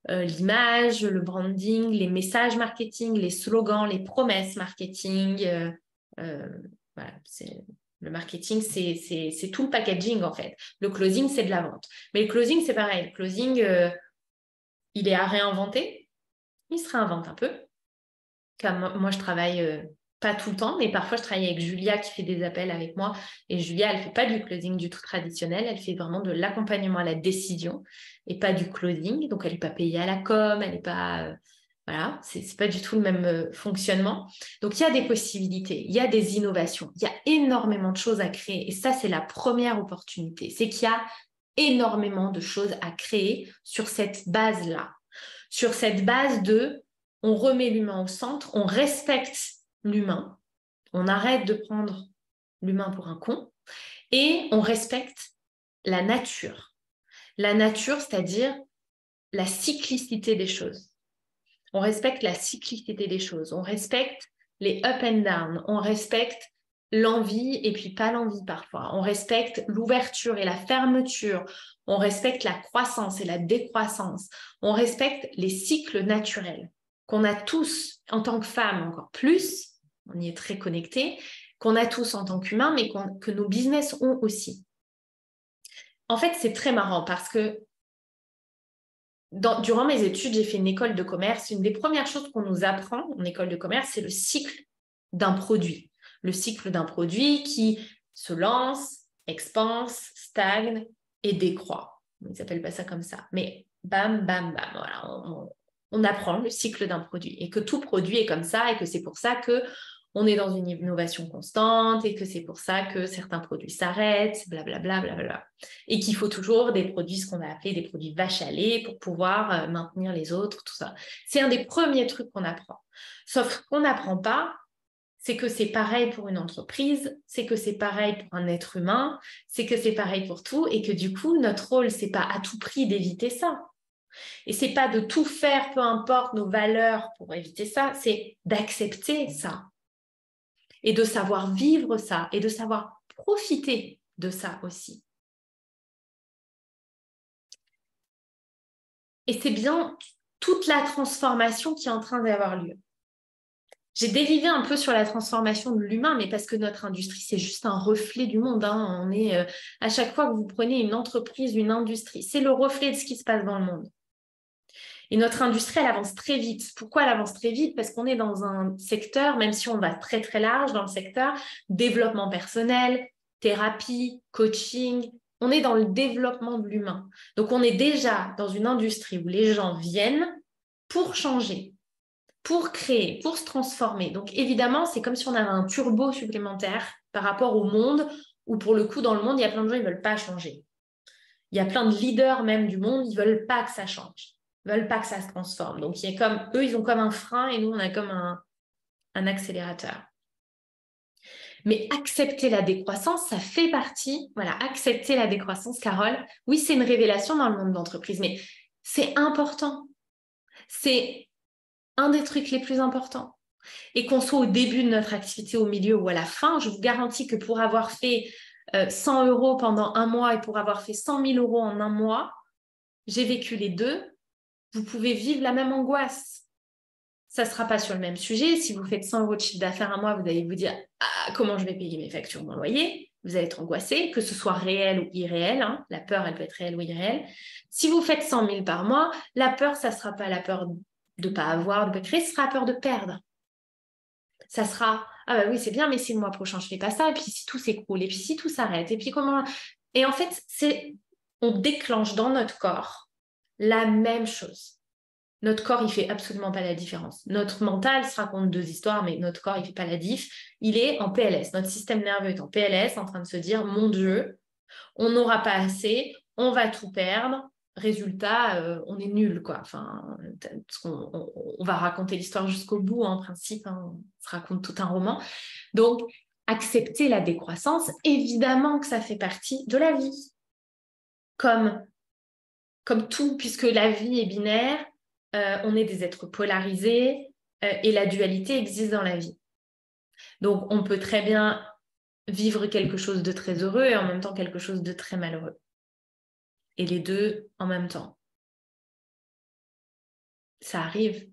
l'image, le branding, les messages marketing, les slogans, les promesses marketing. Voilà, le marketing, c'est tout le packaging, en fait. Le closing, c'est de la vente. Mais le closing, c'est pareil. Le closing, il est à réinventer. Il se réinvente un peu. Comme moi, je travaille pas tout le temps, mais parfois, je travaille avec Julia qui fait des appels avec moi. Et Julia, elle fait pas du closing du tout traditionnel. Elle fait vraiment de l'accompagnement à la décision et pas du closing. Donc, elle n'est pas payée à la com, elle n'est pas... voilà, c'est pas du tout le même fonctionnement. Donc, il y a des possibilités, il y a des innovations, il y a énormément de choses à créer. Et ça, c'est la première opportunité. C'est qu'il y a énormément de choses à créer sur cette base-là. Sur cette base de on remet l'humain au centre, on respecte l'humain, on arrête de prendre l'humain pour un con et on respecte la nature. La nature, c'est-à-dire la cyclicité des choses. On respecte la cyclicité des choses, on respecte les up and down, on respecte l'envie et puis pas l'envie parfois, on respecte l'ouverture et la fermeture, on respecte la croissance et la décroissance, on respecte les cycles naturels qu'on a tous en tant que femmes encore plus, on y est très connectés, qu'on a tous en tant qu'humains, mais que nos business ont aussi. En fait, c'est très marrant parce que durant mes études, j'ai fait une école de commerce. Une des premières choses qu'on nous apprend en école de commerce, c'est le cycle d'un produit. Le cycle d'un produit qui se lance, expanse, stagne et décroît. Ils n'appellent pas ça comme ça. Mais bam, bam, bam. Voilà, on apprend le cycle d'un produit et que tout produit est comme ça et que c'est pour ça que on est dans une innovation constante et que c'est pour ça que certains produits s'arrêtent, blablabla, blablabla. Et qu'il faut toujours des produits, ce qu'on a appelé des produits vaches à lait pour pouvoir maintenir les autres, tout ça. C'est un des premiers trucs qu'on apprend. Sauf qu'on n'apprend pas, c'est que c'est pareil pour une entreprise, c'est que c'est pareil pour un être humain, c'est que c'est pareil pour tout et que du coup, notre rôle, c'est pas à tout prix d'éviter ça. Et c'est pas de tout faire, peu importe nos valeurs pour éviter ça, c'est d'accepter ça et de savoir vivre ça et de savoir profiter de ça aussi. Et c'est bien toute la transformation qui est en train d'avoir lieu. J'ai dérivé un peu sur la transformation de l'humain, mais parce que notre industrie, c'est juste un reflet du monde. Hein. On est, à chaque fois que vous prenez une entreprise, une industrie, c'est le reflet de ce qui se passe dans le monde. Et notre industrie, elle avance très vite. Pourquoi elle avance très vite? Parce qu'on est dans un secteur, même si on va très très large dans le secteur, développement personnel, thérapie, coaching, on est dans le développement de l'humain. Donc on est déjà dans une industrie où les gens viennent pour changer, pour créer, pour se transformer. Donc évidemment, c'est comme si on avait un turbo supplémentaire par rapport au monde où pour le coup, dans le monde, il y a plein de gens qui ne veulent pas changer. Il y a plein de leaders même du monde, ils ne veulent pas que ça change. Ils ne veulent pas que ça se transforme. Donc, eux, ils ont comme un frein et nous, on a comme un accélérateur. Mais accepter la décroissance, ça fait partie, voilà, accepter la décroissance, Carole, oui, c'est une révélation dans le monde d'entreprise, mais c'est important. C'est un des trucs les plus importants. Et qu'on soit au début de notre activité, au milieu ou à la fin, je vous garantis que pour avoir fait 100 € pendant un mois et pour avoir fait 100 000 € en un mois, j'ai vécu les deux, vous pouvez vivre la même angoisse. Ça ne sera pas sur le même sujet. Si vous faites 100 € de chiffre d'affaires un mois, vous allez vous dire comment je vais payer mes factures, mon loyer. Vous allez être angoissé, que ce soit réel ou irréel. Hein. La peur, elle peut être réelle ou irréelle. Si vous faites 100 000 par mois, la peur, ça ne sera pas la peur de ne pas avoir, de ne pas créer, ce sera la peur de perdre. Ça sera ah bah oui, c'est bien, mais si le mois prochain, je ne fais pas ça, et puis si tout s'écroule, et puis si tout s'arrête, et puis comment. Et en fait, on déclenche dans notre corps la même chose. Notre corps, il ne fait absolument pas la différence. Notre mental se raconte deux histoires, mais notre corps, il ne fait pas la diff. Il est en PLS. Notre système nerveux est en PLS, en train de se dire, mon Dieu, on n'aura pas assez, on va tout perdre. Résultat, on est nul, quoi. Enfin, on va raconter l'histoire jusqu'au bout, en principe. Hein. On se raconte tout un roman. Donc, accepter la décroissance, évidemment que ça fait partie de la vie. Comme tout, puisque la vie est binaire, on est des êtres polarisés et la dualité existe dans la vie. Donc, on peut très bien vivre quelque chose de très heureux et en même temps quelque chose de très malheureux. Et les deux en même temps. Ça arrive.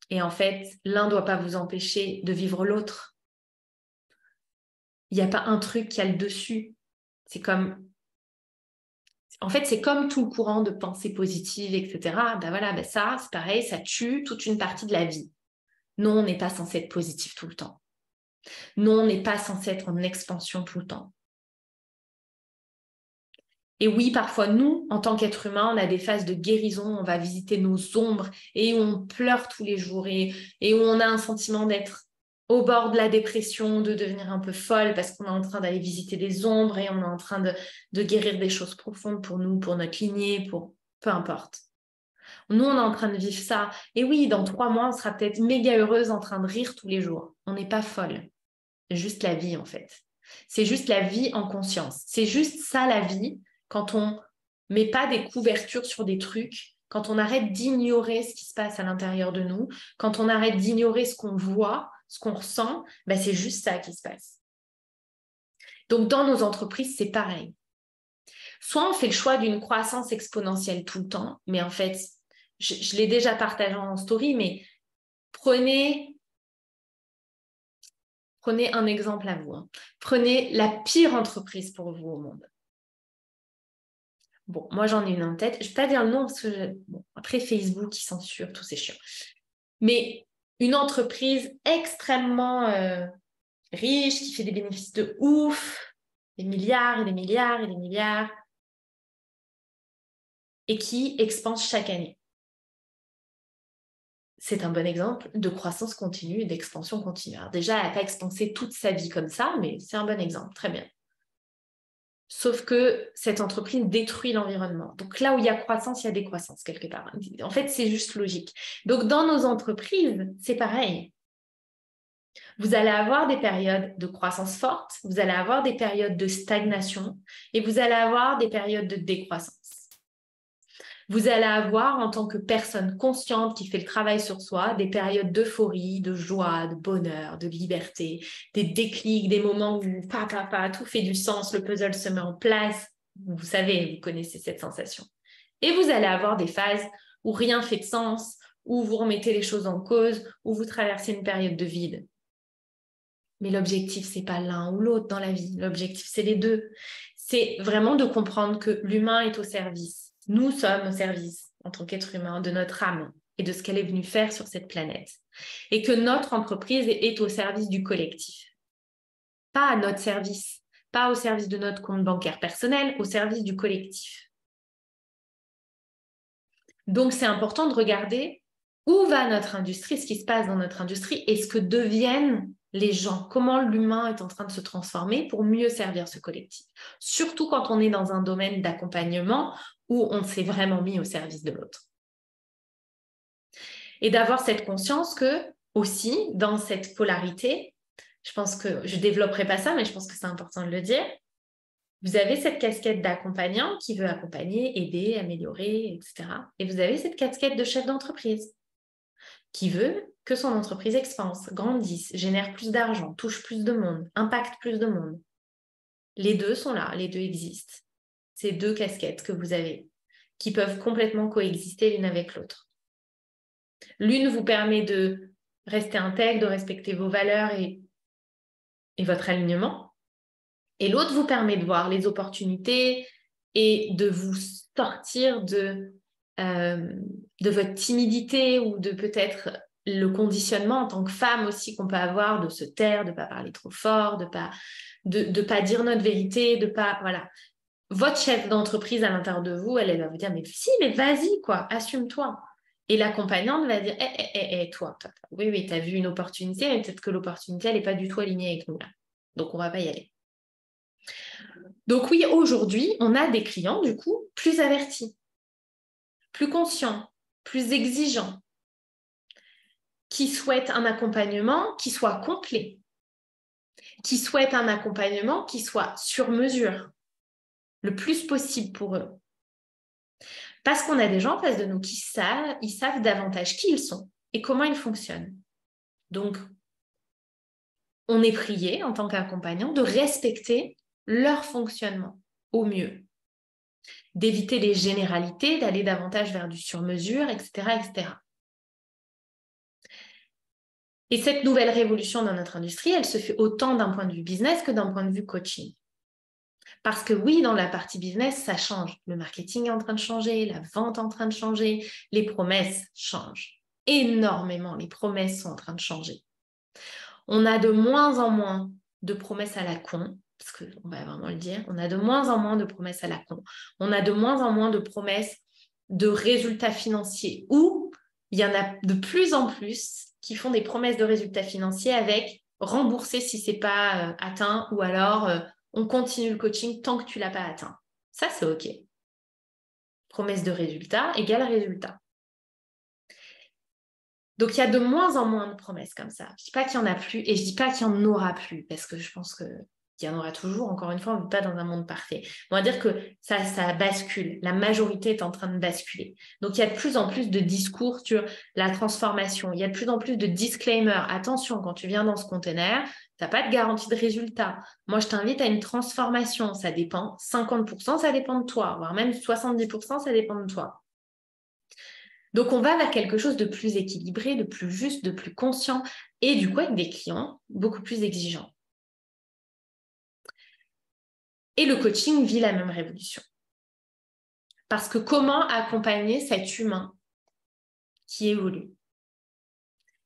Et en fait, l'un ne doit pas vous empêcher de vivre l'autre. Il n'y a pas un truc qui a le dessus. C'est comme... En fait, c'est comme tout le courant de pensée positive, etc. Ben voilà, ben ça, c'est pareil, ça tue toute une partie de la vie. Non, on n'est pas censé être positif tout le temps. Non, on n'est pas censé être en expansion tout le temps. Et oui, parfois, nous, en tant qu'êtres humains, on a des phases de guérison, on va visiter nos ombres et où on pleure tous les jours et où on a un sentiment d'être au bord de la dépression, de devenir un peu folle parce qu'on est en train d'aller visiter des ombres et on est en train de guérir des choses profondes pour nous, pour notre lignée, pour peu importe. Nous, on est en train de vivre ça. Et oui, dans 3 mois, on sera peut-être méga heureuse en train de rire tous les jours. On n'est pas folle. C'est juste la vie, en fait. C'est juste la vie en conscience. C'est juste ça, la vie, quand on met pas des couvertures sur des trucs, quand on arrête d'ignorer ce qui se passe à l'intérieur de nous, quand on arrête d'ignorer ce qu'on voit, ce qu'on ressent, ben c'est juste ça qui se passe. Donc, dans nos entreprises, c'est pareil. Soit on fait le choix d'une croissance exponentielle tout le temps, mais en fait, je l'ai déjà partagé en story, mais prenez un exemple à vous. Hein. Prenez la pire entreprise pour vous au monde. Bon, moi, j'en ai une en tête. Je ne vais pas dire le nom parce que après, Facebook, il censure, tout c'est chiant. Mais une entreprise extrêmement riche, qui fait des bénéfices de ouf, des milliards et des milliards et des milliards, et qui expanse chaque année. C'est un bon exemple de croissance continue et d'expansion continue. Alors déjà, elle n'a pas expansé toute sa vie comme ça, mais c'est un bon exemple, très bien. Sauf que cette entreprise détruit l'environnement. Donc là où il y a croissance, il y a décroissance quelque part. En fait, c'est juste logique. Donc dans nos entreprises, c'est pareil. Vous allez avoir des périodes de croissance forte, vous allez avoir des périodes de stagnation et vous allez avoir des périodes de décroissance. Vous allez avoir, en tant que personne consciente qui fait le travail sur soi, des périodes d'euphorie, de joie, de bonheur, de liberté, des déclics, des moments où tout fait du sens, le puzzle se met en place. Vous savez, vous connaissez cette sensation. Et vous allez avoir des phases où rien fait de sens, où vous remettez les choses en cause, où vous traversez une période de vide. Mais l'objectif, c'est pas l'un ou l'autre dans la vie. L'objectif, c'est les deux. C'est vraiment de comprendre que l'humain est au service. Nous sommes au service, en tant qu'être humain, de notre âme et de ce qu'elle est venue faire sur cette planète. Et que notre entreprise est au service du collectif. Pas à notre service, pas au service de notre compte bancaire personnel, au service du collectif. Donc, c'est important de regarder où va notre industrie, ce qui se passe dans notre industrie et ce que deviennent les gens, comment l'humain est en train de se transformer pour mieux servir ce collectif. Surtout quand on est dans un domaine d'accompagnement où on s'est vraiment mis au service de l'autre. Et d'avoir cette conscience que, aussi, dans cette polarité, je pense que je ne développerai pas ça, mais je pense que c'est important de le dire. Vous avez cette casquette d'accompagnant qui veut accompagner, aider, améliorer, etc. Et vous avez cette casquette de chef d'entreprise qui veut que son entreprise expande, grandisse, génère plus d'argent, touche plus de monde, impacte plus de monde. Les deux sont là, les deux existent. Ces deux casquettes que vous avez, qui peuvent complètement coexister l'une avec l'autre. L'une vous permet de rester intègre, de respecter vos valeurs et votre alignement. Et l'autre vous permet de voir les opportunités et de vous sortir de votre timidité ou de peut-être le conditionnement en tant que femme aussi qu'on peut avoir de se taire, de ne pas parler trop fort, de pas dire notre vérité, de pas... Voilà. Votre chef d'entreprise à l'intérieur de vous, elle va vous dire, mais si, mais vas-y, quoi, assume-toi. Et l'accompagnante va dire, toi, oui, tu as vu une opportunité, mais peut-être que l'opportunité, elle n'est pas du tout alignée avec nous, là. Donc, on ne va pas y aller. Donc oui, aujourd'hui, on a des clients, du coup, plus avertis, plus conscients, plus exigeants, qui souhaitent un accompagnement qui soit complet, qui souhaitent un accompagnement qui soit sur mesure, le plus possible pour eux. Parce qu'on a des gens en face de nous qui savent davantage qui ils sont et comment ils fonctionnent. Donc, on est prié, en tant qu'accompagnant, de respecter leur fonctionnement au mieux, d'éviter les généralités, d'aller davantage vers du sur-mesure, etc., etc. Et cette nouvelle révolution dans notre industrie, elle se fait autant d'un point de vue business que d'un point de vue coaching. Parce que oui, dans la partie business, ça change. Le marketing est en train de changer, la vente est en train de changer, les promesses changent. Énormément, les promesses sont en train de changer. On a de moins en moins de promesses à la con, parce qu'on va vraiment le dire, on a de moins en moins de promesses à la con. On a de moins en moins de promesses de résultats financiers où il y en a de plus en plus qui font des promesses de résultats financiers avec rembourser si ce n'est pas atteint ou alors on continue le coaching tant que tu ne l'as pas atteint. Ça, c'est OK. Promesse de résultat égale résultat. Donc, il y a de moins en moins de promesses comme ça. Je ne dis pas qu'il n'y en a plus et je ne dis pas qu'il n'y en aura plus parce que je pense qu'il y en aura toujours. Encore une fois, on ne vit pas dans un monde parfait. On va dire que ça bascule. La majorité est en train de basculer. Donc, il y a de plus en plus de discours sur la transformation. Il y a de plus en plus de disclaimers. Attention, quand tu viens dans ce container, tu n'as pas de garantie de résultat. Moi, je t'invite à une transformation. Ça dépend. 50%, ça dépend de toi. Voire même 70%, ça dépend de toi. Donc, on va vers quelque chose de plus équilibré, de plus juste, de plus conscient et du coup avec des clients beaucoup plus exigeants. Et le coaching vit la même révolution. Parce que comment accompagner cet humain qui évolue?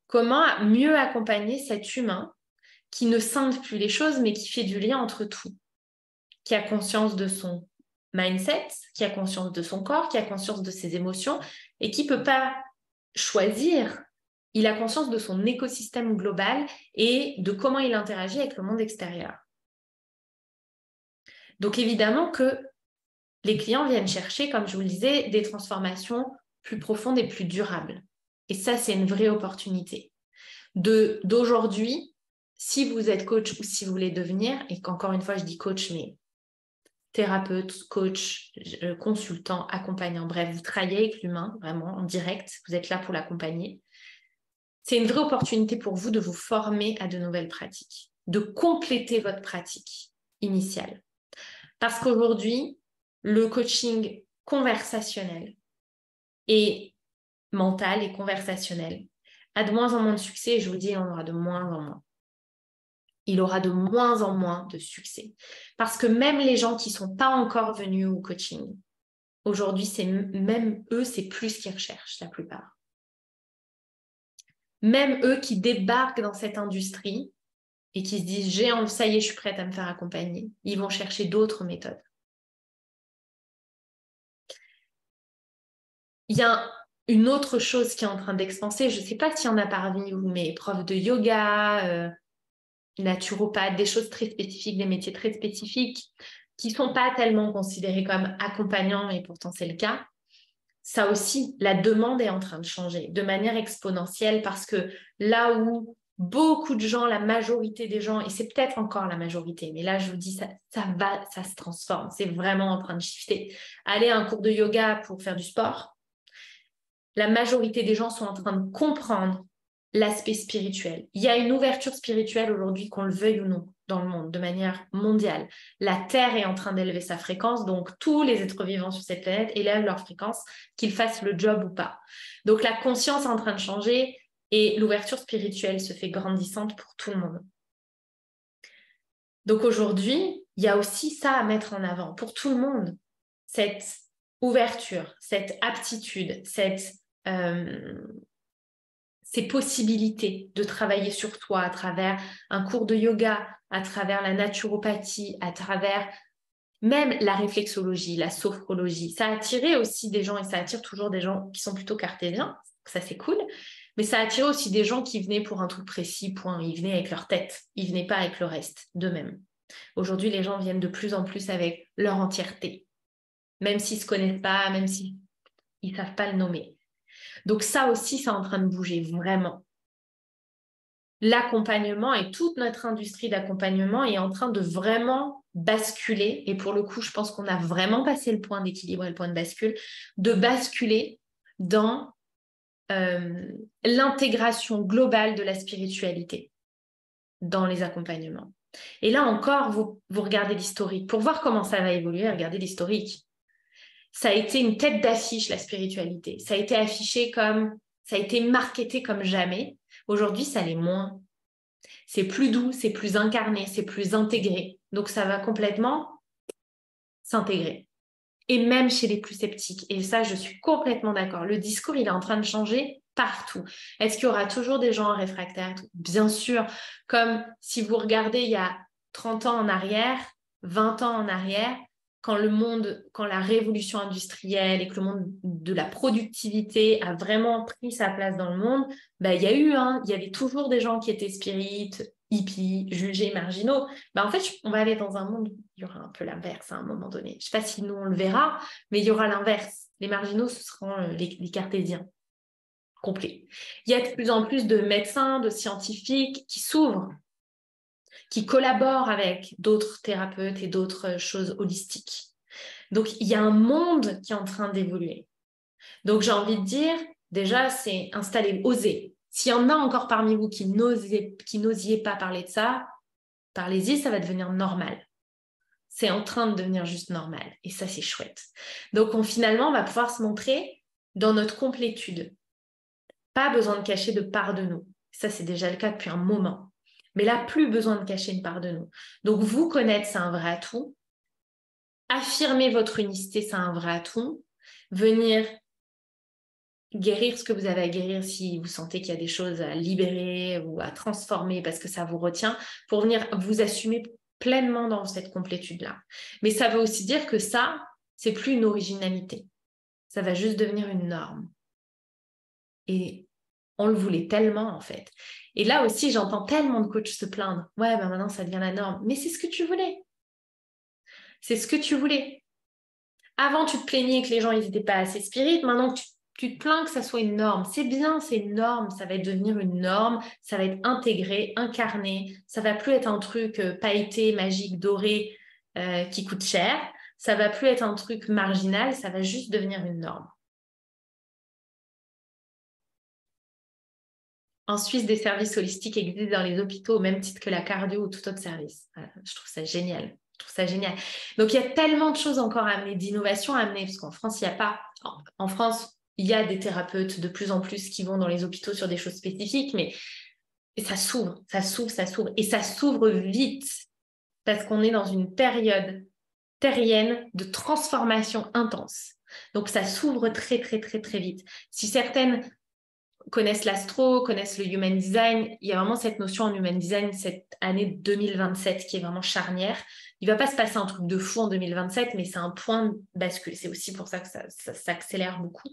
Comment mieux accompagner cet humain qui ne scinde plus les choses mais qui fait du lien entre tout? Qui a conscience de son mindset, qui a conscience de son corps, qui a conscience de ses émotions et qui ne peut pas choisir. Il a conscience de son écosystème global et de comment il interagit avec le monde extérieur. Donc évidemment que les clients viennent chercher, comme je vous le disais, des transformations plus profondes et plus durables. Et ça, c'est une vraie opportunité. D'aujourd'hui, si vous êtes coach ou si vous voulez devenir, et qu'encore une fois, je dis coach, mais thérapeute, coach, consultant, accompagnant, bref, vous travaillez avec l'humain, vraiment, en direct, vous êtes là pour l'accompagner. C'est une vraie opportunité pour vous de vous former à de nouvelles pratiques, de compléter votre pratique initiale. Parce qu'aujourd'hui, le coaching conversationnel et mental et conversationnel a de moins en moins de succès et je vous dis, il en aura de moins en moins. Il aura de moins en moins de succès. Parce que même les gens qui ne sont pas encore venus au coaching, aujourd'hui, même eux, c'est plus ce qu'ils recherchent, la plupart. Même eux qui débarquent dans cette industrie et qui se disent « ça y est, je suis prête à me faire accompagner », ils vont chercher d'autres méthodes. Il y a une autre chose qui est en train d'expanser, je ne sais pas s'il y en a parmi vous, mais profs de yoga, naturopathes, des choses très spécifiques, des métiers très spécifiques qui ne sont pas tellement considérés comme accompagnants, et pourtant c'est le cas. Ça aussi, la demande est en train de changer de manière exponentielle parce que là où beaucoup de gens, la majorité des gens, et c'est peut-être encore la majorité, mais là, je vous dis, ça se transforme. C'est vraiment en train de shifter. Aller à un cours de yoga pour faire du sport, la majorité des gens sont en train de comprendre l'aspect spirituel. Il y a une ouverture spirituelle aujourd'hui, qu'on le veuille ou non, dans le monde, de manière mondiale. La Terre est en train d'élever sa fréquence, donc tous les êtres vivants sur cette planète élèvent leur fréquence, qu'ils fassent le job ou pas. Donc la conscience est en train de changer et l'ouverture spirituelle se fait grandissante pour tout le monde. Donc aujourd'hui, il y a aussi ça à mettre en avant pour tout le monde. Cette ouverture, cette aptitude, ces possibilités de travailler sur toi à travers un cours de yoga, à travers la naturopathie, à travers même la réflexologie, la sophrologie. Ça a attiré aussi des gens, et ça attire toujours des gens qui sont plutôt cartésiens, ça c'est cool, mais ça a attiré aussi des gens qui venaient pour un truc précis, point. Ils venaient avec leur tête, ils venaient pas avec le reste d'eux-mêmes. Aujourd'hui, les gens viennent de plus en plus avec leur entièreté, même s'ils se connaissent pas, même s'ils ne savent pas le nommer. Donc ça aussi, c'est en train de bouger, vraiment. L'accompagnement et toute notre industrie d'accompagnement est en train de vraiment basculer, et pour le coup, je pense qu'on a vraiment passé le point d'équilibre et le point de bascule, de basculer dans l'intégration globale de la spiritualité dans les accompagnements. Et là encore, vous regardez l'historique. Pour voir comment ça va évoluer, regardez l'historique. Ça a été une tête d'affiche, la spiritualité. Ça a été affiché comme, ça a été marketé comme jamais. Aujourd'hui, ça l'est moins. C'est plus doux, c'est plus incarné, c'est plus intégré. Donc, ça va complètement s'intégrer. Et même chez les plus sceptiques. Et ça, je suis complètement d'accord. Le discours, il est en train de changer partout. Est-ce qu'il y aura toujours des gens réfractaires? Bien sûr. Comme si vous regardez il y a 30 ans en arrière, 20 ans en arrière, quand la révolution industrielle et que le monde de la productivité a vraiment pris sa place dans le monde, il y avait toujours des gens qui étaient spirites, hippies, jugés, marginaux. En fait, on va aller dans un monde où il y aura un peu l'inverse à un moment donné. Je ne sais pas si nous, on le verra, mais il y aura l'inverse. Les marginaux, ce seront les cartésiens complets. Il y a de plus en plus de médecins, de scientifiques qui s'ouvrent, qui collaborent avec d'autres thérapeutes et d'autres choses holistiques. Donc, il y a un monde qui est en train d'évoluer. Donc, j'ai envie de dire, déjà, c'est installer, oser. S'il y en a encore parmi vous qui n'osiez pas parler de ça, parlez-y, ça va devenir normal. C'est en train de devenir juste normal. Et ça, c'est chouette. Donc, finalement, on va pouvoir se montrer dans notre complétude. Pas besoin de cacher de part de nous. Ça, c'est déjà le cas depuis un moment. Mais là, plus besoin de cacher une part de nous. Donc, vous connaître, c'est un vrai atout. Affirmer votre unicité, c'est un vrai atout. Venir guérir ce que vous avez à guérir si vous sentez qu'il y a des choses à libérer ou à transformer parce que ça vous retient, pour venir vous assumer pleinement dans cette complétude-là. Mais ça veut aussi dire que ça, c'est plus une originalité. Ça va juste devenir une norme. Et on le voulait tellement, en fait. Et là aussi, j'entends tellement de coachs se plaindre. Ouais, maintenant, ça devient la norme. Mais c'est ce que tu voulais. C'est ce que tu voulais. Avant, tu te plaignais que les gens n'étaient pas assez spirites. Maintenant, tu te plains que ça soit une norme. C'est bien, c'est une norme. Ça va devenir une norme. Ça va être intégré, incarné. Ça va plus être un truc pailleté, magique, doré, qui coûte cher. Ça va plus être un truc marginal. Ça va juste devenir une norme. En Suisse, des services holistiques existent dans les hôpitaux au même titre que la cardio ou tout autre service. Voilà, je trouve ça génial. Je trouve ça génial. Donc, il y a tellement de choses encore à amener, d'innovations à amener, parce qu'en France, il n'y a pas... En France, il y a des thérapeutes de plus en plus qui vont dans les hôpitaux sur des choses spécifiques, mais ça s'ouvre, ça s'ouvre, ça s'ouvre. Et ça s'ouvre vite, parce qu'on est dans une période terrienne de transformation intense. Donc, ça s'ouvre très, très, très, très vite. Si certaines connaissent l'astro, connaissent le human design. Il y a vraiment cette notion en human design, cette année 2027 qui est vraiment charnière. Il ne va pas se passer un truc de fou en 2027, mais c'est un point de bascule. C'est aussi pour ça que ça s'accélère beaucoup.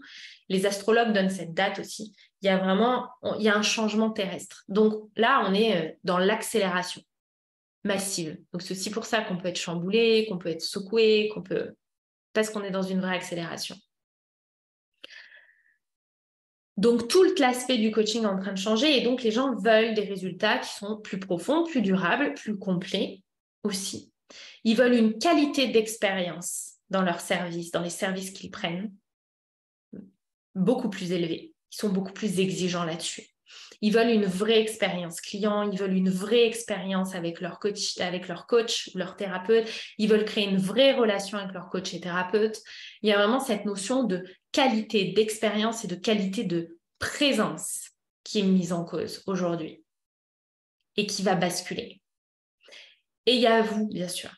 Les astrologues donnent cette date aussi. Il y a un changement terrestre. Donc là, on est dans l'accélération massive. Donc c'est aussi pour ça qu'on peut être chamboulé, qu'on peut être secoué, parce qu'on est dans une vraie accélération. Donc, tout l'aspect du coaching est en train de changer et donc les gens veulent des résultats qui sont plus profonds, plus durables, plus complets aussi. Ils veulent une qualité d'expérience dans leurs services, dans les services qu'ils prennent, beaucoup plus élevée. Ils sont beaucoup plus exigeants là-dessus. Ils veulent une vraie expérience client, ils veulent une vraie expérience avec leur coach ou leur thérapeute. Ils veulent créer une vraie relation avec leur coach et thérapeute. Il y a vraiment cette notion de qualité d'expérience et de qualité de présence qui est mise en cause aujourd'hui et qui va basculer. Et il y a vous, bien sûr,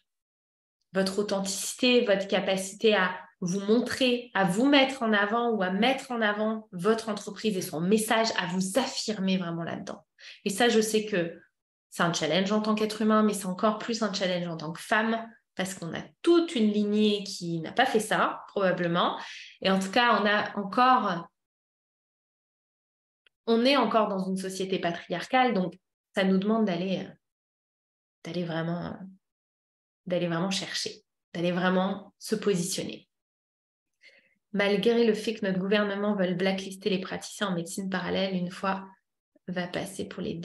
votre authenticité, votre capacité à vous montrer, à vous mettre en avant ou à mettre en avant votre entreprise et son message, à vous affirmer vraiment là-dedans. Et ça, je sais que c'est un challenge en tant qu'être humain, mais c'est encore plus un challenge en tant que femme, parce qu'on a toute une lignée qui n'a pas fait ça, probablement. Et en tout cas, on est encore dans une société patriarcale, donc ça nous demande d'aller vraiment chercher, d'aller vraiment se positionner. Malgré le fait que notre gouvernement veuille blacklister les praticiens en médecine parallèle, une loi va passer pour les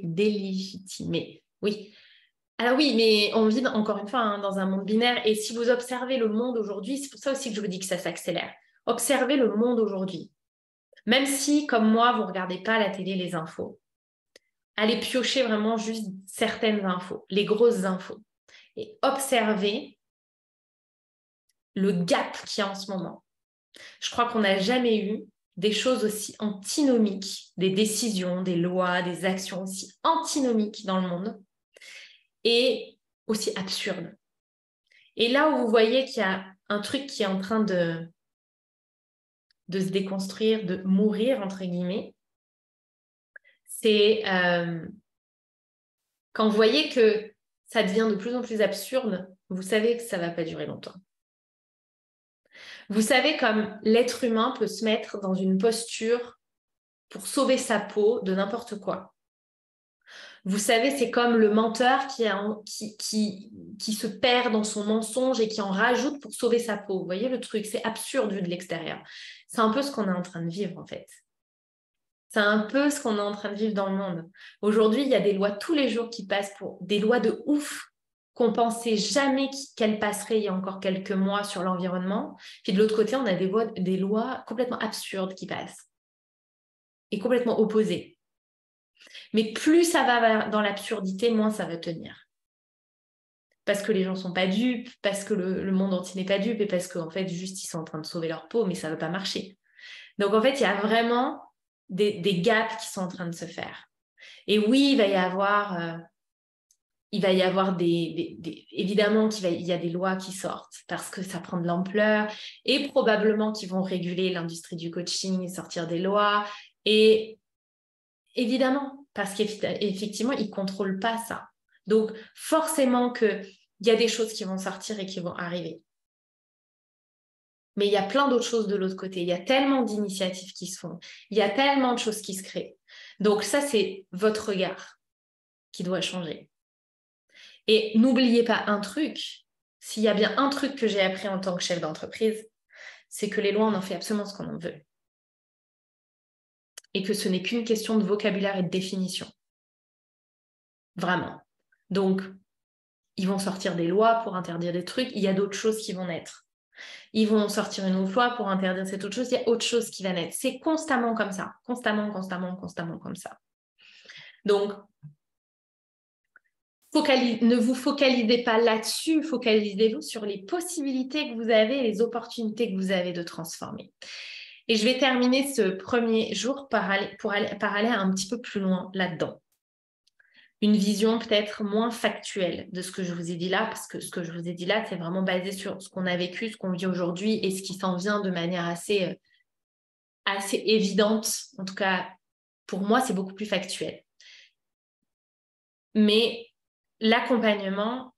délégitimer. Oui. Alors oui, mais on vit encore une fois dans un monde binaire. Et si vous observez le monde aujourd'hui, c'est pour ça aussi que je vous dis que ça s'accélère. Observez le monde aujourd'hui. Même si, comme moi, vous ne regardez pas à la télé les infos, allez piocher vraiment juste certaines infos, les grosses infos. Et observez le gap qu'il y a en ce moment. Je crois qu'on n'a jamais eu des choses aussi antinomiques, des décisions, des lois, des actions aussi antinomiques dans le monde et aussi absurdes. Et là où vous voyez qu'il y a un truc qui est en train de se déconstruire, de mourir, entre guillemets, c'est quand vous voyez que ça devient de plus en plus absurde, vous savez que ça ne va pas durer longtemps. Vous savez comme l'être humain peut se mettre dans une posture pour sauver sa peau de n'importe quoi. Vous savez, c'est comme le menteur qui se perd dans son mensonge et qui en rajoute pour sauver sa peau. Vous voyez le truc, c'est absurde vu de l'extérieur. C'est un peu ce qu'on est en train de vivre en fait. C'est un peu ce qu'on est en train de vivre dans le monde. Aujourd'hui, il y a des lois tous les jours qui passent pour des lois de ouf qu'on pensait jamais qu'elles passeraient il y a encore quelques mois sur l'environnement. Puis de l'autre côté, on a des lois complètement absurdes qui passent et complètement opposées. Mais plus ça va dans l'absurdité, moins ça va tenir. Parce que les gens ne sont pas dupes, parce que le monde entier n'est pas dupe et parce qu'en fait, juste, ils sont en train de sauver leur peau, mais ça ne va pas marcher. Donc, en fait, il y a vraiment des gaps qui sont en train de se faire. Et oui, il va y avoir évidemment il y a des lois qui sortent parce que ça prend de l'ampleur et probablement qu'ils vont réguler l'industrie du coaching et sortir des lois. Et évidemment, parce qu'effectivement, ils ne contrôlent pas ça. Donc, forcément qu'il y a des choses qui vont sortir et qui vont arriver. Mais il y a plein d'autres choses de l'autre côté. Il y a tellement d'initiatives qui se font. Il y a tellement de choses qui se créent. Donc, ça, c'est votre regard qui doit changer. Et n'oubliez pas un truc. S'il y a bien un truc que j'ai appris en tant que chef d'entreprise, c'est que les lois, on en fait absolument ce qu'on en veut. Et que ce n'est qu'une question de vocabulaire et de définition. Vraiment. Donc, ils vont sortir des lois pour interdire des trucs. Il y a d'autres choses qui vont naître. Ils vont sortir une autre loi pour interdire cette autre chose. Il y a autre chose qui va naître. C'est constamment comme ça. Constamment comme ça. Donc, ne vous focalisez pas là-dessus. Focalisez-vous sur les possibilités que vous avez, les opportunités que vous avez de transformer. Et je vais terminer ce premier jour par aller un petit peu plus loin là-dedans. Une vision peut-être moins factuelle de ce que je vous ai dit là, parce que ce que je vous ai dit là, c'est vraiment basé sur ce qu'on a vécu, ce qu'on vit aujourd'hui et ce qui s'en vient de manière assez évidente. En tout cas, pour moi, c'est beaucoup plus factuel. Mais l'accompagnement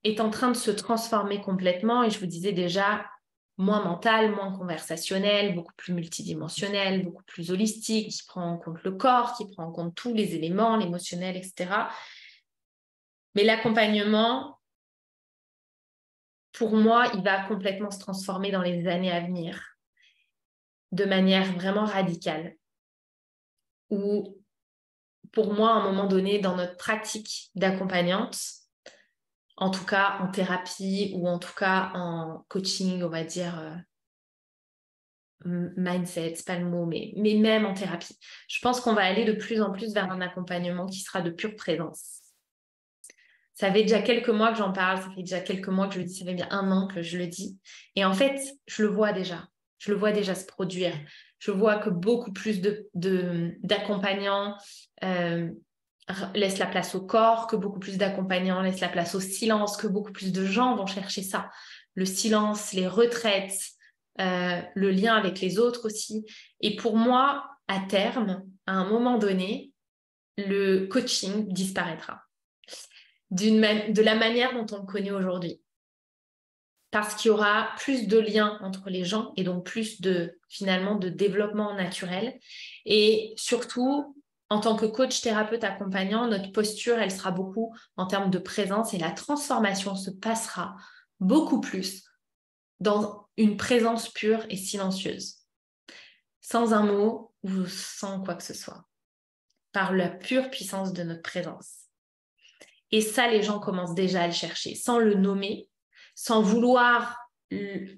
est en train de se transformer complètement et je vous disais déjà, moins mental, moins conversationnel, beaucoup plus multidimensionnel, beaucoup plus holistique, qui prend en compte le corps, qui prend en compte tous les éléments, l'émotionnel, etc. Mais l'accompagnement, pour moi, il va complètement se transformer dans les années à venir. de manière vraiment radicale. Où, pour moi, à un moment donné, dans notre pratique d'accompagnante, en tout cas en thérapie ou en tout cas en coaching, on va dire mindset, c'est pas le mot, mais même en thérapie, je pense qu'on va aller de plus en plus vers un accompagnement qui sera de pure présence. Ça fait déjà quelques mois que j'en parle, ça fait déjà quelques mois que je le dis, ça fait bien 1 an que je le dis. Et en fait, je le vois déjà. Je le vois déjà se produire. Je vois que beaucoup plus d'accompagnants laissent la place au corps, que beaucoup plus d'accompagnants laissent la place au silence, que beaucoup plus de gens vont chercher ça. Le silence, les retraites, le lien avec les autres aussi. Et pour moi, à terme, à un moment donné, le coaching disparaîtra de la manière dont on le connaît aujourd'hui. Parce qu'il y aura plus de liens entre les gens et donc plus finalement de développement naturel. Et surtout, en tant que coach, thérapeute, accompagnant, notre posture, elle sera beaucoup en termes de présence et la transformation se passera beaucoup plus dans une présence pure et silencieuse, sans un mot ou sans quoi que ce soit, par la pure puissance de notre présence. Et ça, les gens commencent déjà à le chercher, sans le nommer, sans vouloir